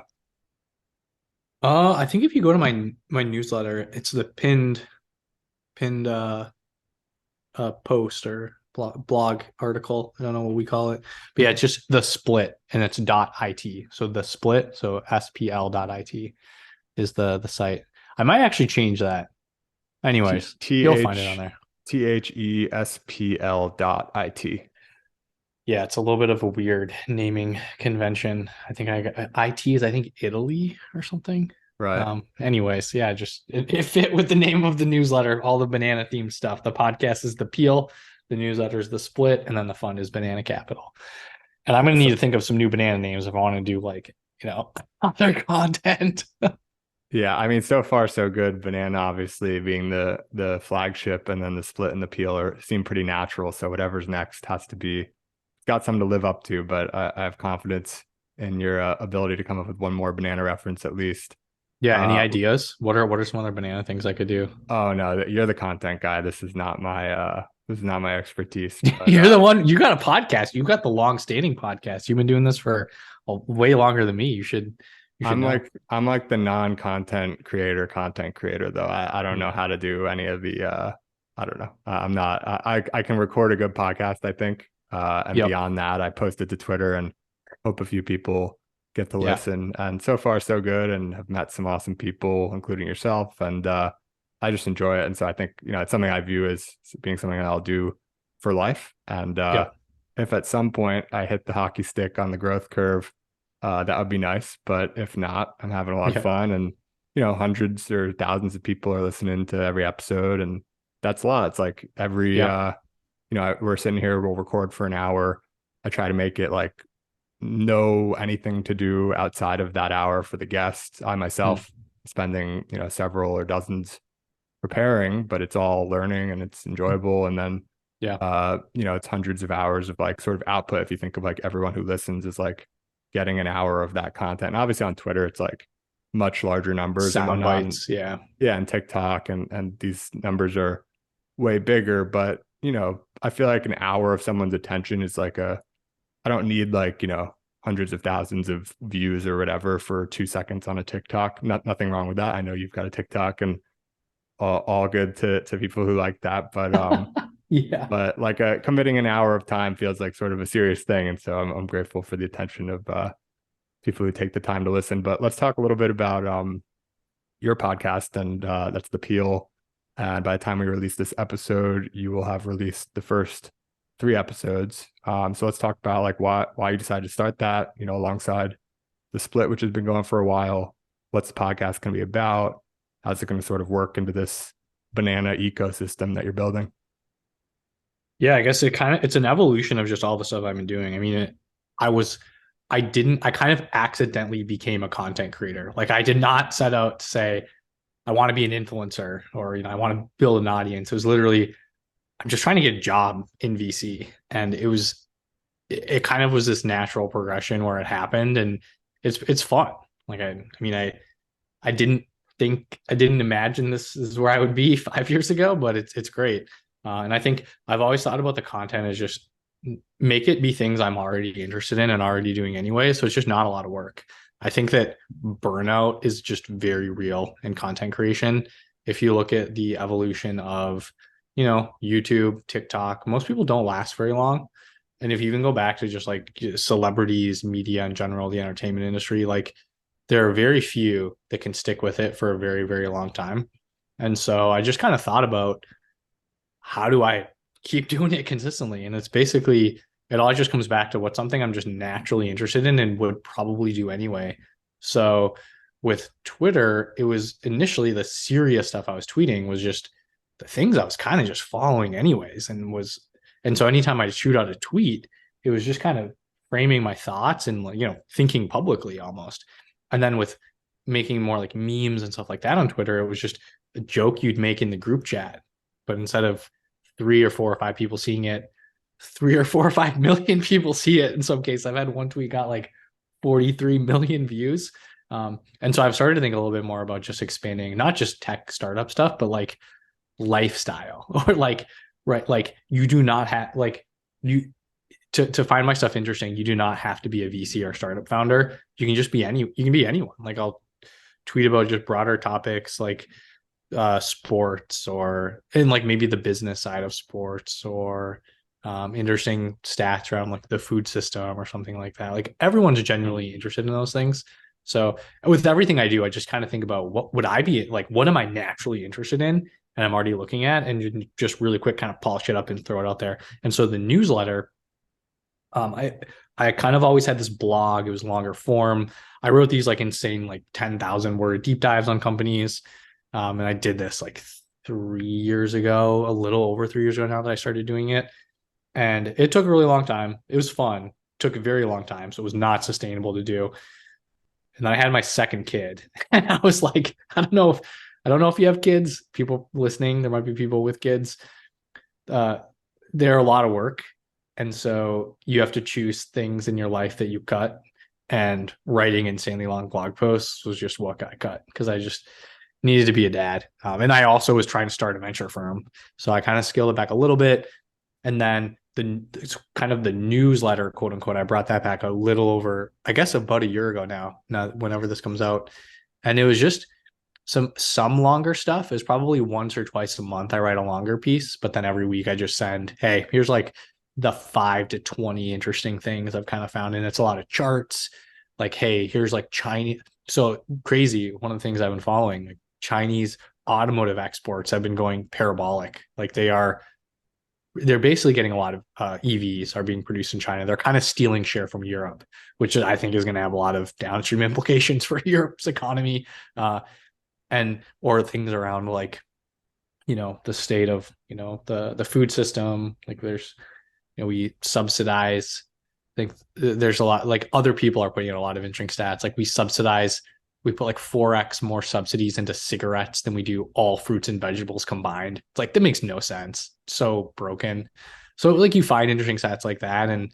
I think if you go to my newsletter, it's the pinned post or blog article. I don't know what we call it, but yeah, it's just the split, and it's .it. So the split, so spl.it is the site. I might actually change that. Anyways, you'll find it on there. THESPL.IT. Yeah, it's a little bit of a weird naming convention. I think IT is, I think, Italy or something. Right. Anyways, yeah, just it fit with the name of the newsletter, all the banana themed stuff. The podcast is the Peel, the newsletter is the Split, and then the fund is Banana Capital. And I'm gonna need to think of some new banana names if I want to do like, other content. Yeah, I mean, so far so good. Banana obviously being the flagship, and then the Split and the Peel seem pretty natural. So whatever's next has to be got something to live up to. But I have confidence in your ability to come up with one more banana reference at least. Yeah, any ideas? What are some other banana things I could do? Oh no, you're the content guy. This is not my expertise. But, You're the one. You got a podcast. You got the long-standing podcast. You've been doing this for way longer than me. You should I'm know. like the non-content content creator though. I don't know how to do any of the I don't know. I'm not I can record a good podcast, I think. And beyond that, I post it to Twitter and hope a few people get to listen. And so far so good, and have met some awesome people, including yourself. And I just enjoy it. And so I think, it's something I view as being something that I'll do for life. And if at some point I hit the hockey stick on the growth curve, that would be nice. But if not, I'm having a lot of fun, and hundreds or thousands of people are listening to every episode, and that's a lot. It's like every we're sitting here, we'll record for an hour. I try to make it like no anything to do outside of that hour for the guests. I myself spending several or dozens preparing, but it's all learning and it's enjoyable. And then it's hundreds of hours of like sort of output. If you think of like everyone who listens is like getting an hour of that content. And obviously on Twitter, it's like much larger numbers. Sound bites, and TikTok and these numbers are way bigger. But I feel like an hour of someone's attention is like I don't need like hundreds of thousands of views or whatever for 2 seconds on a TikTok. Nothing wrong with that. I know you've got a TikTok, and all good to people who like that. But but like committing an hour of time feels like sort of a serious thing, and so I'm grateful for the attention of people who take the time to listen. But let's talk a little bit about your podcast, and that's the Peel. And by the time we release this episode, you will have released the first 3 episodes. So let's talk about like why you decided to start that, alongside the split, which has been going for a while. What's the podcast going to be about? How's it going to sort of work into this banana ecosystem that you're building? Yeah, I guess it's an evolution of just all the stuff I've been doing. I mean, I was I kind of accidentally became a content creator. Like I did not set out to say I want to be an influencer or I want to build an audience. It was literally I'm just trying to get a job in VC, and it kind of was this natural progression where it happened, and it's fun. Like I mean I didn't imagine this is where I would be 5 years ago, but it's great. And I think I've always thought about the content as just make it be things I'm already interested in and already doing anyway. So it's just not a lot of work. I think that burnout is just very real in content creation. If you look at the evolution of, YouTube, TikTok, most people don't last very long. And if you even go back to just like celebrities, media in general, the entertainment industry, like there are very few that can stick with it for a very, very long time. And so I just kind of thought about how do I keep doing it consistently? And it's basically, it all just comes back to what's something I'm just naturally interested in and would probably do anyway. So with Twitter, it was initially the serious stuff I was tweeting was just the things I was kind of just following anyways. And so anytime I shoot out a tweet, it was just kind of framing my thoughts and, thinking publicly almost. And then with making more like memes and stuff like that on Twitter, it was just a joke you'd make in the group chat. But instead of 3 or 4 or 5 people seeing it, 3 or 4 or 5 million people see it. In some cases, I've had one tweet got like 43 million views. And so I've started to think a little bit more about just expanding, not just tech startup stuff, but like lifestyle or like, right. Like you do not have like you to find my stuff interesting, you do not have to be a VC or startup founder. You can just be you can be anyone. Like I'll tweet about just broader topics like sports and like maybe the business side of sports or interesting stats around like the food system or something like that. Like everyone's genuinely interested in those things. So with everything I do, I just kind of think about what would I be like, what am I naturally interested in and I'm already looking at, and just really quick kind of polish it up and throw it out there. And so the newsletter, I kind of always had this blog. It was longer form. I wrote these like insane like 10,000 word deep dives on companies. And I did this like 3 years ago, a little over 3 years ago now that I started doing it. And it took a really long time. It was fun. It took a very long time. So it was not sustainable to do. And then I had my second kid. And I was like, I don't know if you have kids, people listening, there might be people with kids. They're a lot of work. And so you have to choose things in your life that you cut. And writing insanely long blog posts was just what got cut because I just needed to be a dad. And I also was trying to start a venture firm. So I kind of scaled it back a little bit. And then it's kind of the newsletter, quote unquote, I brought that back a little over, I guess, about a year ago now, whenever this comes out. And it was just some longer stuff. Is probably once or twice a month I write a longer piece, but then every week I just send, hey, here's like the 5 to 20 interesting things I've kind of found. And it's a lot of charts. Like, hey, here's like Chinese. So crazy. One of the things I've been following, like Chinese automotive exports have been going parabolic. Like they're basically getting a lot of EVs are being produced in China. They're kind of stealing share from Europe, which I think is going to have a lot of downstream implications for Europe's economy. Or things around like, the state of, the food system. Like there's, we subsidize. I think there's a lot, like other people are putting in a lot of interesting stats. Like we put like 4x more subsidies into cigarettes than we do all fruits and vegetables combined. It's like, that makes no sense. So broken. So like you find interesting stats like that. And,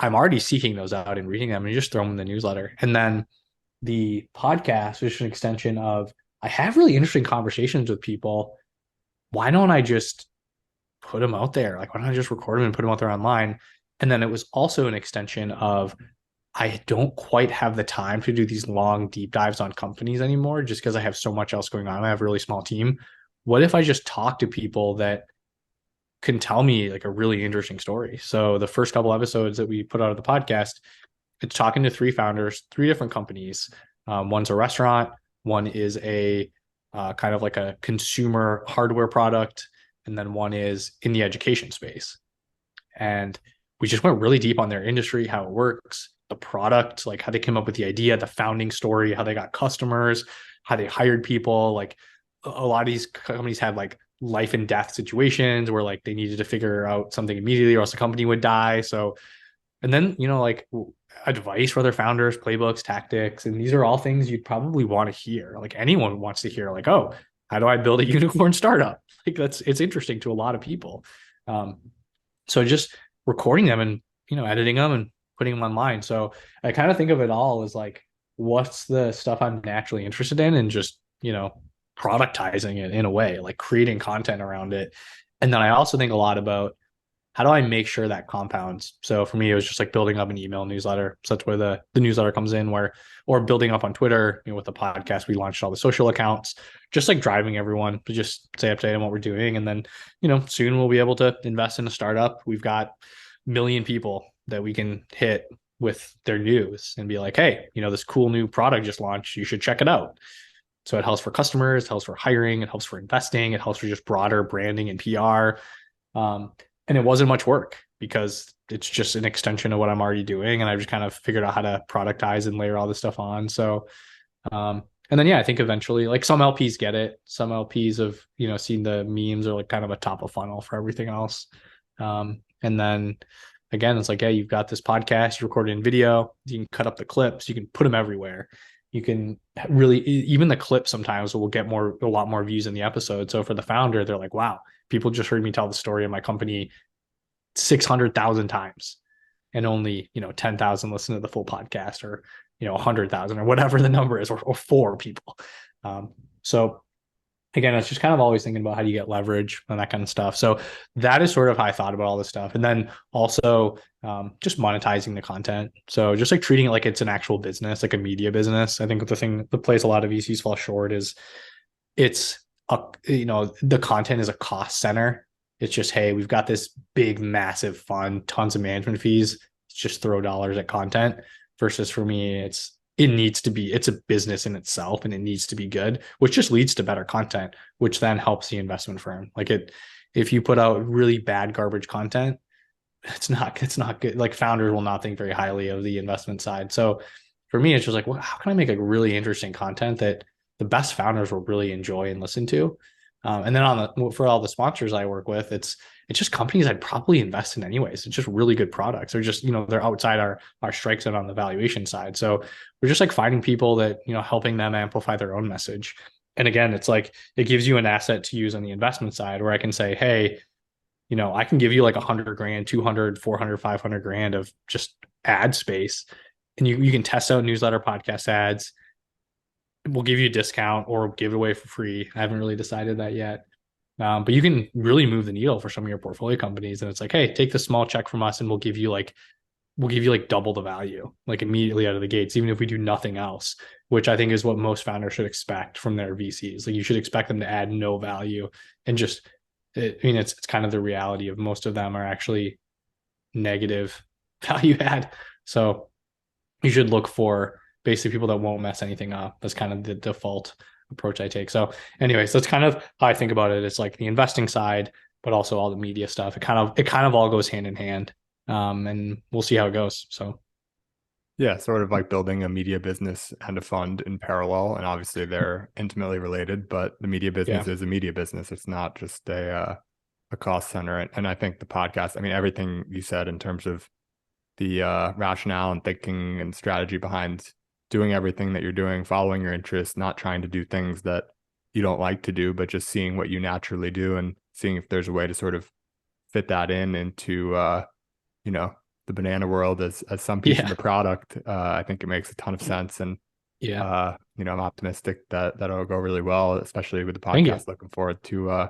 I'm already seeking those out and reading them and you just throw them in the newsletter. And then the podcast is an extension of, I have really interesting conversations with people. Why don't I just put them out there? Like, why don't I just record them and put them out there online? And then it was also an extension of, I don't quite have the time to do these long deep dives on companies anymore, just because I have so much else going on. I have a really small team. What if I just talk to people that can tell me like a really interesting story? So the first couple episodes that we put out of the podcast, it's talking to 3 founders, 3 different companies. One's a restaurant, one is a kind of like a consumer hardware product, and then one is in the education space. And we just went really deep on their industry, how it works, the product, like how they came up with the idea, the founding story, how they got customers, how they hired people. Like a lot of these companies had like life and death situations where like they needed to figure out something immediately or else the company would die. So, and then, like advice for their founders, playbooks, tactics. And these are all things you'd probably want to hear. Like anyone wants to hear, like, oh, how do I build a unicorn startup? Like it's interesting to a lot of people. Um, so just recording them and, editing them and putting them online. So I kind of think of it all as like, what's the stuff I'm naturally interested in and just, productizing it in a way, like creating content around it. And then I also think a lot about how do I make sure that compounds? So for me, it was just like building up an email newsletter. So that's where the newsletter comes in, or building up on Twitter, with the podcast, we launched all the social accounts, just like driving everyone to just stay up to date on what we're doing. And then, soon we'll be able to invest in a startup. We've got a million people that we can hit with their news and be like, hey, this cool new product just launched. You should check it out. So it helps for customers, it helps for hiring, it helps for investing, it helps for just broader branding and PR. And it wasn't much work because it's just an extension of what I'm already doing. And I just kind of figured out how to productize and layer all this stuff on. So, and then, yeah, I think eventually like some LPs get it. Some LPs have, seen the memes or like kind of a top of funnel for everything else. And then again, it's like, yeah, you've got this podcast, you record it in video, you can cut up the clips, you can put them everywhere. You can really, even the clips sometimes will get a lot more views in the episode. So for the founder, they're like, wow, people just heard me tell the story of my company 600,000 times and only, 10,000 listen to the full podcast, or, 100,000 or whatever the number is, or 4 people. So again, it's just kind of always thinking about how do you get leverage and that kind of stuff. So that is sort of how I thought about all this stuff. And then also just monetizing the content. So just like treating it like it's an actual business, like a media business. I think the thing that plays a lot of VCs fall short is it's the content is a cost center. It's just, hey, we've got this big, massive fund, tons of management fees. It's just throw dollars at content. Versus for me, it's a business in itself and it needs to be good, which just leads to better content, which then helps the investment firm. If you put out really bad garbage content, it's not good. Like founders will not think very highly of the investment side. So for me, it's just like, well, how can I make like really interesting content that the best founders will really enjoy and listen to? And then for all the sponsors I work with, it's just companies I'd probably invest in anyways. It's just really good products. They're just, they're outside our strike zone on the valuation side. So we're just like finding people that, helping them amplify their own message. And again, it's like, it gives you an asset to use on the investment side where I can say, hey, I can give you like 100 grand, 200, 400, 500 grand of just ad space. And you can test out newsletter podcast ads. We'll give you a discount or give it away for free. I haven't really decided that yet. But you can really move the needle for some of your portfolio companies. And it's like, hey, take the small check from us and we'll give you like double the value, like immediately out of the gates, even if we do nothing else, which I think is what most founders should expect from their VCs. Like you should expect them to add no value and just, it's kind of the reality of most of them are actually negative value add. So you should look for basically people that won't mess anything up. That's kind of the default approach I take. So anyways, that's kind of how I think about it. It's like the investing side, but also all the media stuff. It kind of all goes hand in hand. And we'll see how it goes. So yeah, sort of like building a media business and a fund in parallel. And obviously they're intimately related, but the media business is a media business. It's not just a cost center. And I think the podcast, I mean, everything you said in terms of the rationale and thinking and strategy behind doing everything that you're doing, following your interests, not trying to do things that you don't like to do, but just seeing what you naturally do and seeing if there's a way to sort of fit that into, the banana world as some piece of the product. I think it makes a ton of sense. And, I'm optimistic that it'll go really well, especially with the podcast. Looking forward to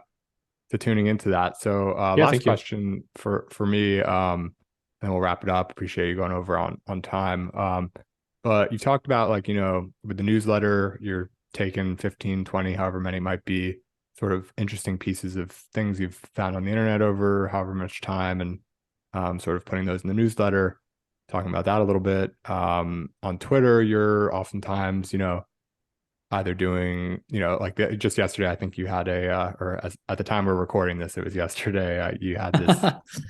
tuning into that. So last question for me, and we'll wrap it up. Appreciate you going over on time. But you talked about with the newsletter, you're taking 15, 20, however many it might be, sort of interesting pieces of things you've found on the internet over however much time, and sort of putting those in the newsletter, talking about that a little bit. On Twitter, you're oftentimes, either doing, like just yesterday, I think you had at the time we're recording this, it was yesterday, you had this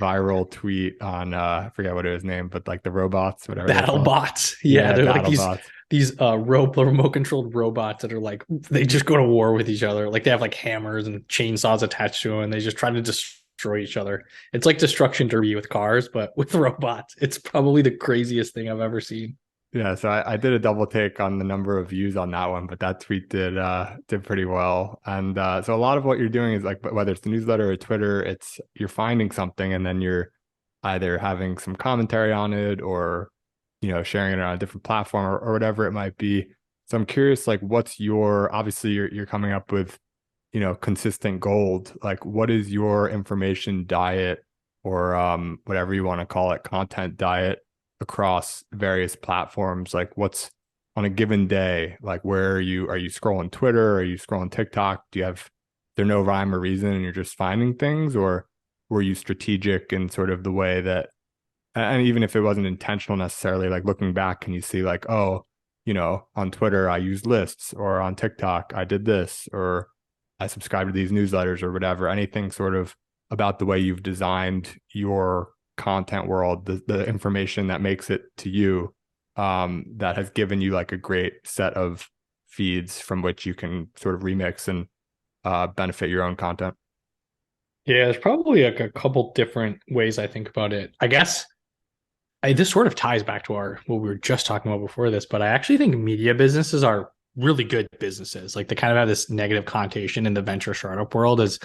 viral tweet on, I forget what it was named, but like the robots, whatever they're Battle called. bots. Yeah, Yeah, they're like battle bots. these remote controlled robots that are like they just go to war with each other. Like they have like hammers and chainsaws attached to them, and they just try to destroy each other. It's like destruction derby with cars, but with robots. It's probably the craziest thing I've ever seen. Yeah, so I did a double take on the number of views on that one, but that tweet did pretty well. And so a lot of what you're doing is like whether it's the newsletter or Twitter, it's you're finding something and then you're either having some commentary on it or sharing it on a different platform or whatever it might be. So I'm curious, like what's your obviously you're coming up with consistent gold. Like what is your information diet or whatever you want to call it, content diet across various platforms? Like what's on a given day, like where are you scrolling Twitter? Are you scrolling TikTok? There no rhyme or reason and you're just finding things, or were you strategic in sort of the way that, and even if it wasn't intentional necessarily, like looking back, can you see like, oh, on Twitter, I use lists, or on TikTok, I did this, or I subscribe to these newsletters or whatever, anything sort of about the way you've designed your content world, the information that makes it to you, that has given you like a great set of feeds from which you can sort of remix and benefit your own content? Yeah, there's probably like a couple different ways I think about it. I guess this sort of ties back to our what we were just talking about before this, but I actually think media businesses are really good businesses. Like they kind of have this negative connotation in the venture startup world as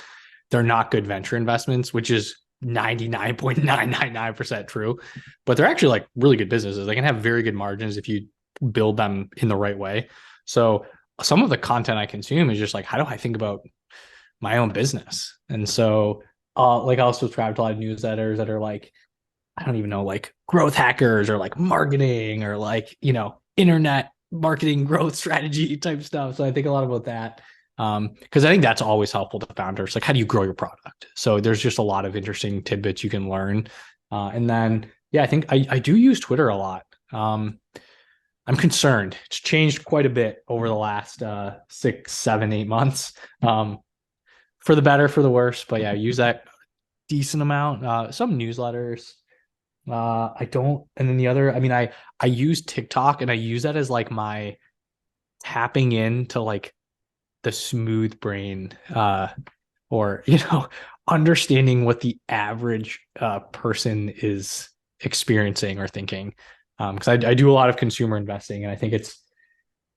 they're not good venture investments, which is 99.999% true, but they're actually like really good businesses. They can have very good margins if you build them in the right way. So some of the content I consume is just like, how do I think about my own business? And so like I'll subscribe to a lot of newsletters that are like, I don't even know, like growth hackers or like marketing or like, internet marketing growth strategy type stuff. So I think a lot about that. Because I think that's always helpful to founders. Like, how do you grow your product? So there's just a lot of interesting tidbits you can learn. And then, yeah, I think I do use Twitter a lot. I'm concerned. It's changed quite a bit over the last 6, 7, 8 months. For the better, for the worse. But yeah, I use that decent amount. Some newsletters. I don't, and then the other, I mean, I use TikTok and I use that as like my tapping into like the smooth brain, or understanding what the average person is experiencing or thinking. Because I do a lot of consumer investing, and I think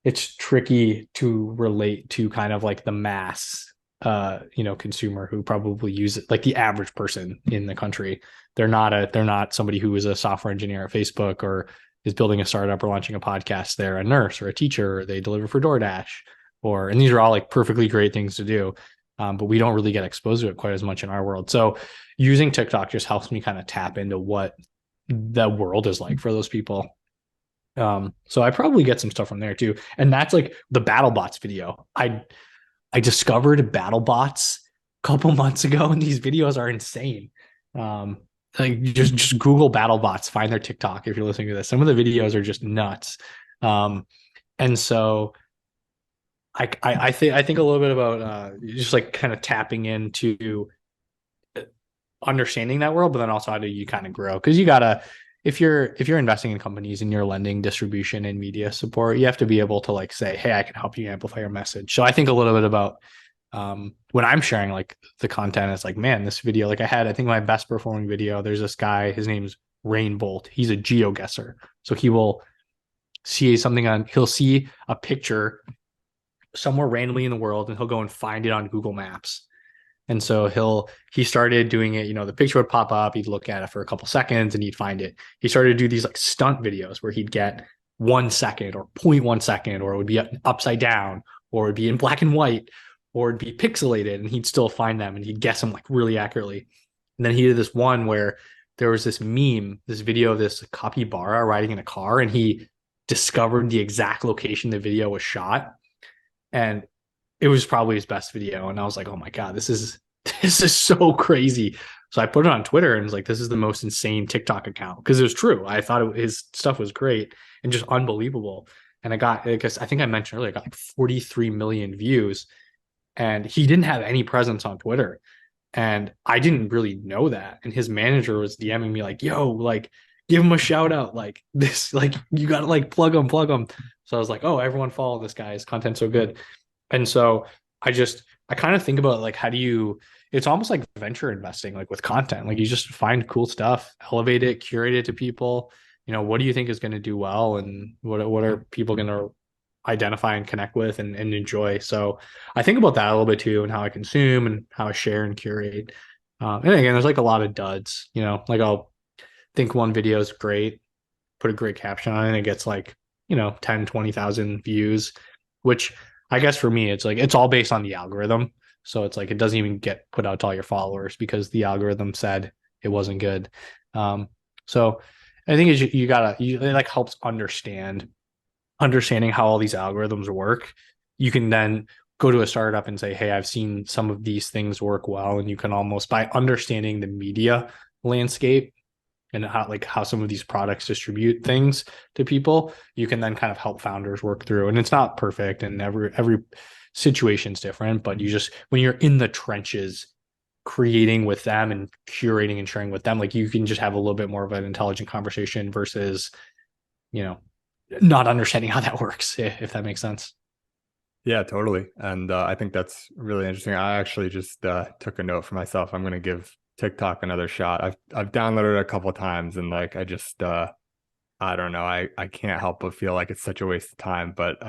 it's tricky to relate to kind of like the mass consumer who probably use it, like the average person in the country. They're not somebody who is a software engineer at Facebook or is building a startup or launching a podcast. They're a nurse or a teacher, or they deliver for DoorDash, and these are all like perfectly great things to do. But we don't really get exposed to it quite as much in our world. So using TikTok just helps me kind of tap into what the world is like for those people. So I probably get some stuff from there too. And that's like the BattleBots video. I discovered BattleBots a couple months ago, and these videos are insane. Like just Google BattleBots, find their TikTok if you're listening to this. Some of the videos are just nuts. And so I think a little bit about just like kind of tapping into understanding that world, but then also how do you kind of grow? Because you gotta, if you're investing in companies and you're lending distribution and media support, you have to be able to like say, hey, I can help you amplify your message. So I think a little bit about when I'm sharing like the content, it's like, man, this video, like I think my best performing video, there's this guy, his name's Rain Bolt. He's a geoguesser. So he will see he'll see a picture somewhere randomly in the world and he'll go and find it on Google Maps. And so he started doing it, the picture would pop up, he'd look at it for a couple seconds and he'd find it. He started to do these like stunt videos where he'd get 1 second or 0.1 second, or it would be upside down, or it'd be in black and white, or it'd be pixelated, and he'd still find them and he'd guess them like really accurately. And then he did this one where there was this video of this capybara riding in a car, and he discovered the exact location the video was shot. And it was probably his best video. And I was like, oh my God, this is so crazy. So I put it on Twitter and was like, this is the most insane TikTok account. Because it was true. I thought his stuff was great and just unbelievable. and because I think I mentioned earlier, I got like 43 million views, and he didn't have any presence on Twitter. And I didn't really know that. And his manager was DMing me like, yo, like, give him a shout out. Like this, like, you got to like plug him. So I was like, oh, everyone follow this guy. His content's so good. And so I kind of think about like, it's almost like venture investing, like with content. Like you just find cool stuff, elevate it, curate it to people. What do you think is going to do well? And what are people going to identify and connect with and enjoy. So I think about that a little bit too, and how I consume and how I share and curate. And again, there's like a lot of duds, like I'll think one video is great, put a great caption on it, and it gets like, 10, 20,000 views, which I guess for me, it's like, it's all based on the algorithm. So it's like, it doesn't even get put out to all your followers because the algorithm said it wasn't good. So I think it like helps understanding how all these algorithms work. You can then go to a startup and say, hey, I've seen some of these things work well. And you can almost, by understanding the media landscape and how some of these products distribute things to people, you can then kind of help founders work through. And it's not perfect, and every situation's different, but when you're in the trenches creating with them and curating and sharing with them, like you can just have a little bit more of an intelligent conversation versus, not understanding how that works, if that makes sense. Yeah, totally. And I think that's really interesting. I actually just took a note for myself. I'm going to give TikTok another shot. I've downloaded it a couple of times, and like I just I don't know. I can't help but feel like it's such a waste of time. But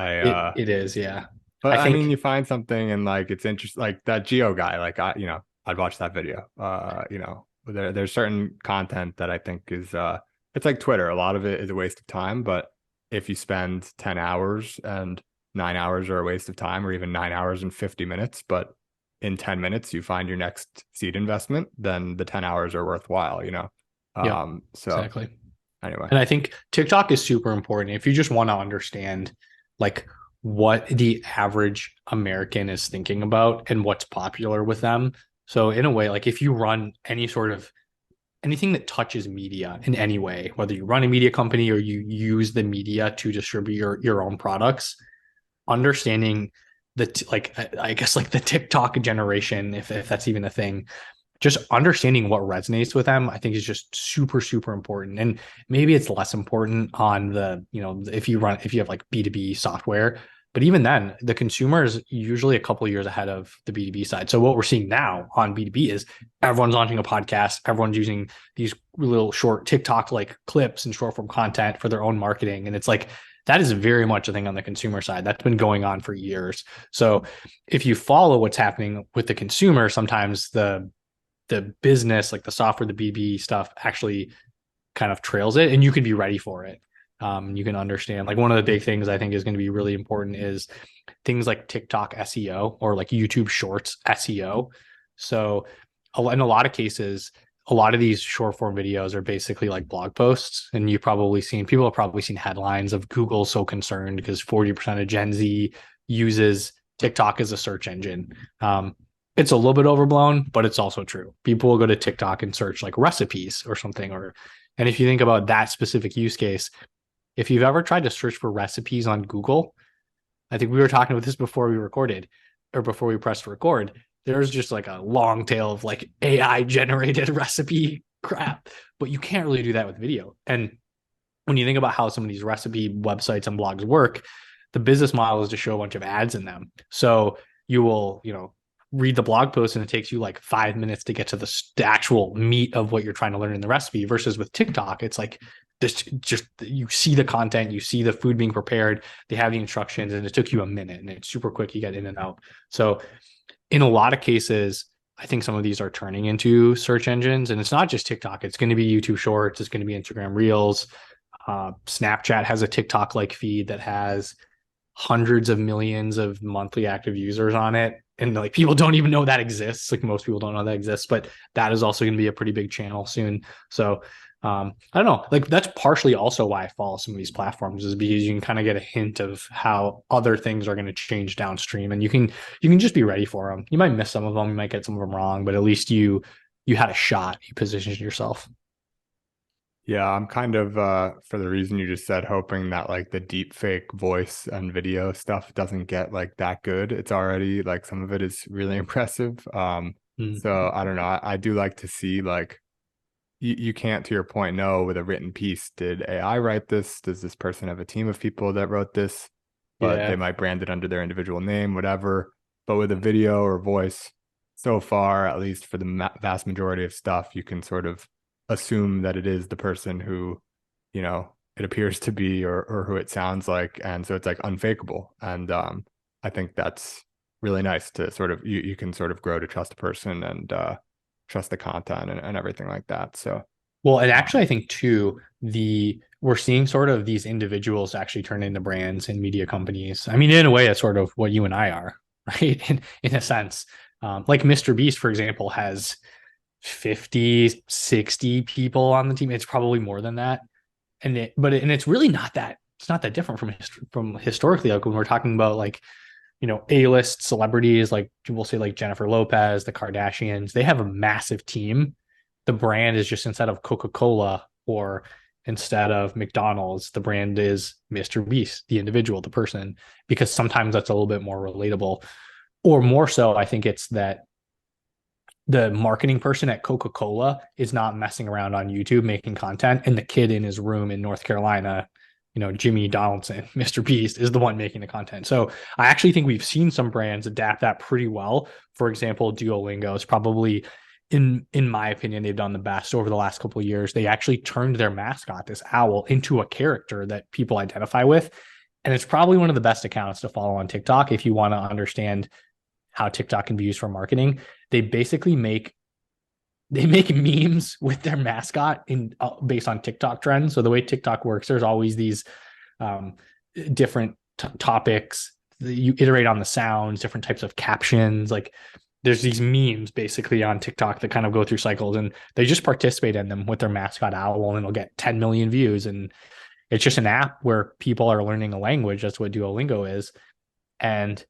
It is, yeah. but I I mean, think you find something and like it's interesting, like that Geo guy. Like I'd watch that video. There's certain content that I think is it's like Twitter. A lot of it is a waste of time, but if you spend 10 hours and 9 hours are a waste of time, or even 9 hours and 50 minutes, but in 10 minutes you find your next seed investment, then the 10 hours are worthwhile, yeah, so exactly. anyway. And I think TikTok is super important if you just want to understand like what the average American is thinking about and what's popular with them. So in a way, like if you run anything that touches media in any way, whether you run a media company or you use the media to distribute your own products, understanding I guess like the TikTok generation, if that's even a thing, just understanding what resonates with them, I think is just super, super important. And maybe it's less important on if you have like B2B software, but even then the consumer is usually a couple of years ahead of the B2B side. So what we're seeing now on B2B is everyone's launching a podcast, everyone's using these little short TikTok like clips and short form content for their own marketing. And it's like, that is very much a thing on the consumer side that's been going on for years. So if you follow what's happening with the consumer, sometimes the business, like the software, the BB stuff actually kind of trails it, and you can be ready for it. You can understand, like one of the big things I think is going to be really important is things like TikTok SEO or like YouTube Shorts SEO. So in a lot of cases, a lot of these short form videos are basically like blog posts, and people have probably seen headlines of Google so concerned because 40% of Gen Z uses TikTok as a search engine. It's a little bit overblown, but it's also true. People will go to TikTok and search like recipes or something, and if you think about that specific use case, if you've ever tried to search for recipes on Google, I think we were talking about this before we recorded or before we pressed record. There's just like a long tail of like AI generated recipe crap, but you can't really do that with video. And when you think about how some of these recipe websites and blogs work, the business model is to show a bunch of ads in them. So you will, read the blog post and it takes you like 5 minutes to get to the actual meat of what you're trying to learn in the recipe, versus with TikTok, it's like this, just you see the content, you see the food being prepared, they have the instructions, and it took you a minute and it's super quick, you get in and out. So in a lot of cases, I think some of these are turning into search engines, and it's not just TikTok. It's going to be YouTube Shorts. It's going to be Instagram Reels. Snapchat has a TikTok like feed that has hundreds of millions of monthly active users on it. And like people don't even know that exists. Like most people don't know that exists, but that is also going to be a pretty big channel soon. So I don't know, like that's partially also why I follow some of these platforms, is because you can kind of get a hint of how other things are going to change downstream, and you can just be ready for them. You might miss some of them, you might get some of them wrong, but at least you had a shot, you positioned yourself. Yeah, I'm kind of for the reason you just said, hoping that like the deep fake voice and video stuff doesn't get like that good. It's already like some of it is really impressive. Mm. So I don't know. I do like to see like you can't, to your point, know with a written piece, did AI write this? Does this person have a team of people that wrote this? But they Yeah. might brand it under their individual name, whatever. But with a video or voice, so far, at least for the vast majority of stuff, you can sort of assume that it is the person who, it appears to be, or who it sounds like. And so it's like unfakeable. And I think that's really nice to sort of, you can sort of grow to trust a person and trust the content and everything like that. So, Well, and actually, um, I think too, we're seeing sort of these individuals actually turn into brands and media companies. I mean, in a way, it's sort of what you and I are, right? In a sense. Like Mr. Beast, for example, has 50, 60 people on the team. It's probably more than that. And it's really not that, it's not that different from historically, like when we're talking about like, A-list celebrities, like we'll say like Jennifer Lopez, the Kardashians, they have a massive team. The brand is just, instead of Coca-Cola or instead of McDonald's, the brand is Mr. Beast, the individual, the person, because sometimes that's a little bit more relatable. Or more so, I think it's that the marketing person at Coca-Cola is not messing around on YouTube making content, and the kid in his room in North Carolina, Jimmy Donaldson, Mr. Beast, is the one making the content. So I actually think we've seen some brands adapt that pretty well. For example, Duolingo is probably, in my opinion, they've done the best over the last couple of years. They actually turned their mascot, this owl, into a character that people identify with. And it's probably one of the best accounts to follow on TikTok if you want to understand how TikTok can be used for marketing. They basically make memes with their mascot in based on TikTok trends. So the way TikTok works, there's always these um, different topics. You iterate on the sounds, different types of captions. Like there's these memes basically on TikTok that kind of go through cycles, and they just participate in them with their mascot owl, and it'll get 10 million views. And it's just an app where people are learning a language. That's what Duolingo is. And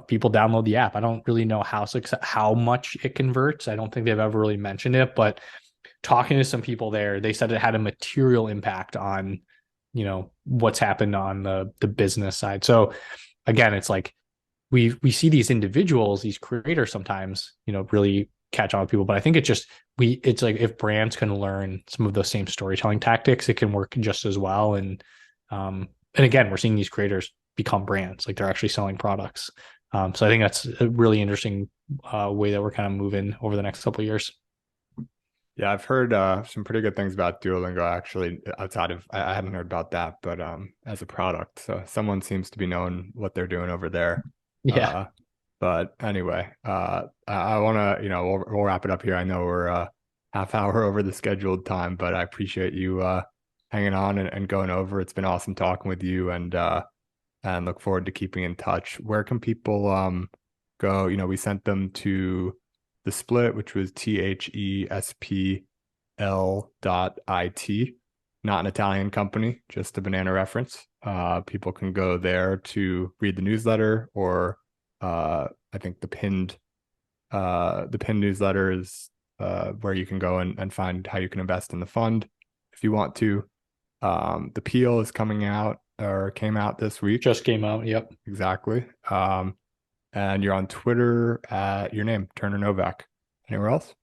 people download the app. I don't really know how much it converts. I don't think they've ever really mentioned it, but talking to some people there, they said it had a material impact on, what's happened on the business side. So again, it's like we see these individuals, these creators sometimes, really catch on with people. But I think it's like if brands can learn some of those same storytelling tactics, it can work just as well. And again, we're seeing these creators become brands, like they're actually selling products. So I think that's a really interesting way that we're kind of moving over the next couple of years. yeah, I've heard some pretty good things about Duolingo actually. Outside of, I hadn't heard about that, but as a product, so someone seems to be knowing what they're doing over there. Yeah. Uh, but anyway, I want to, we'll wrap it up here. I know we're half hour over the scheduled time, but I appreciate you hanging on and going over. It's been awesome talking with you, and look forward to keeping in touch. Where can people go? We sent them to the split, which was THESPL.IT, not an Italian company, just a banana reference. People can go there to read the newsletter, or I think the pinned newsletter is where you can go and find how you can invest in the fund if you want to. The Peel is coming out, or came out this week. Just came out. Yep. Exactly. And you're on Twitter at your name, Turner Novak. Anywhere else?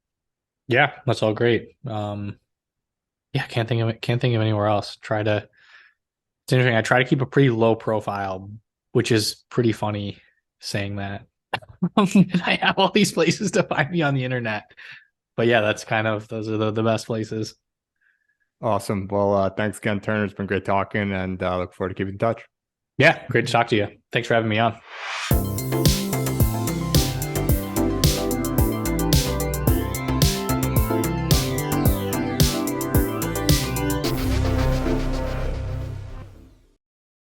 Yeah, that's all great. Yeah, can't think of anywhere else. It's interesting. I try to keep a pretty low profile, which is pretty funny saying that. I have all these places to find me on the internet. But yeah, those are the best places. Awesome. Well, thanks again, Turner. It's been great talking, and look forward to keeping in touch. Yeah, great to talk to you. Thanks for having me on.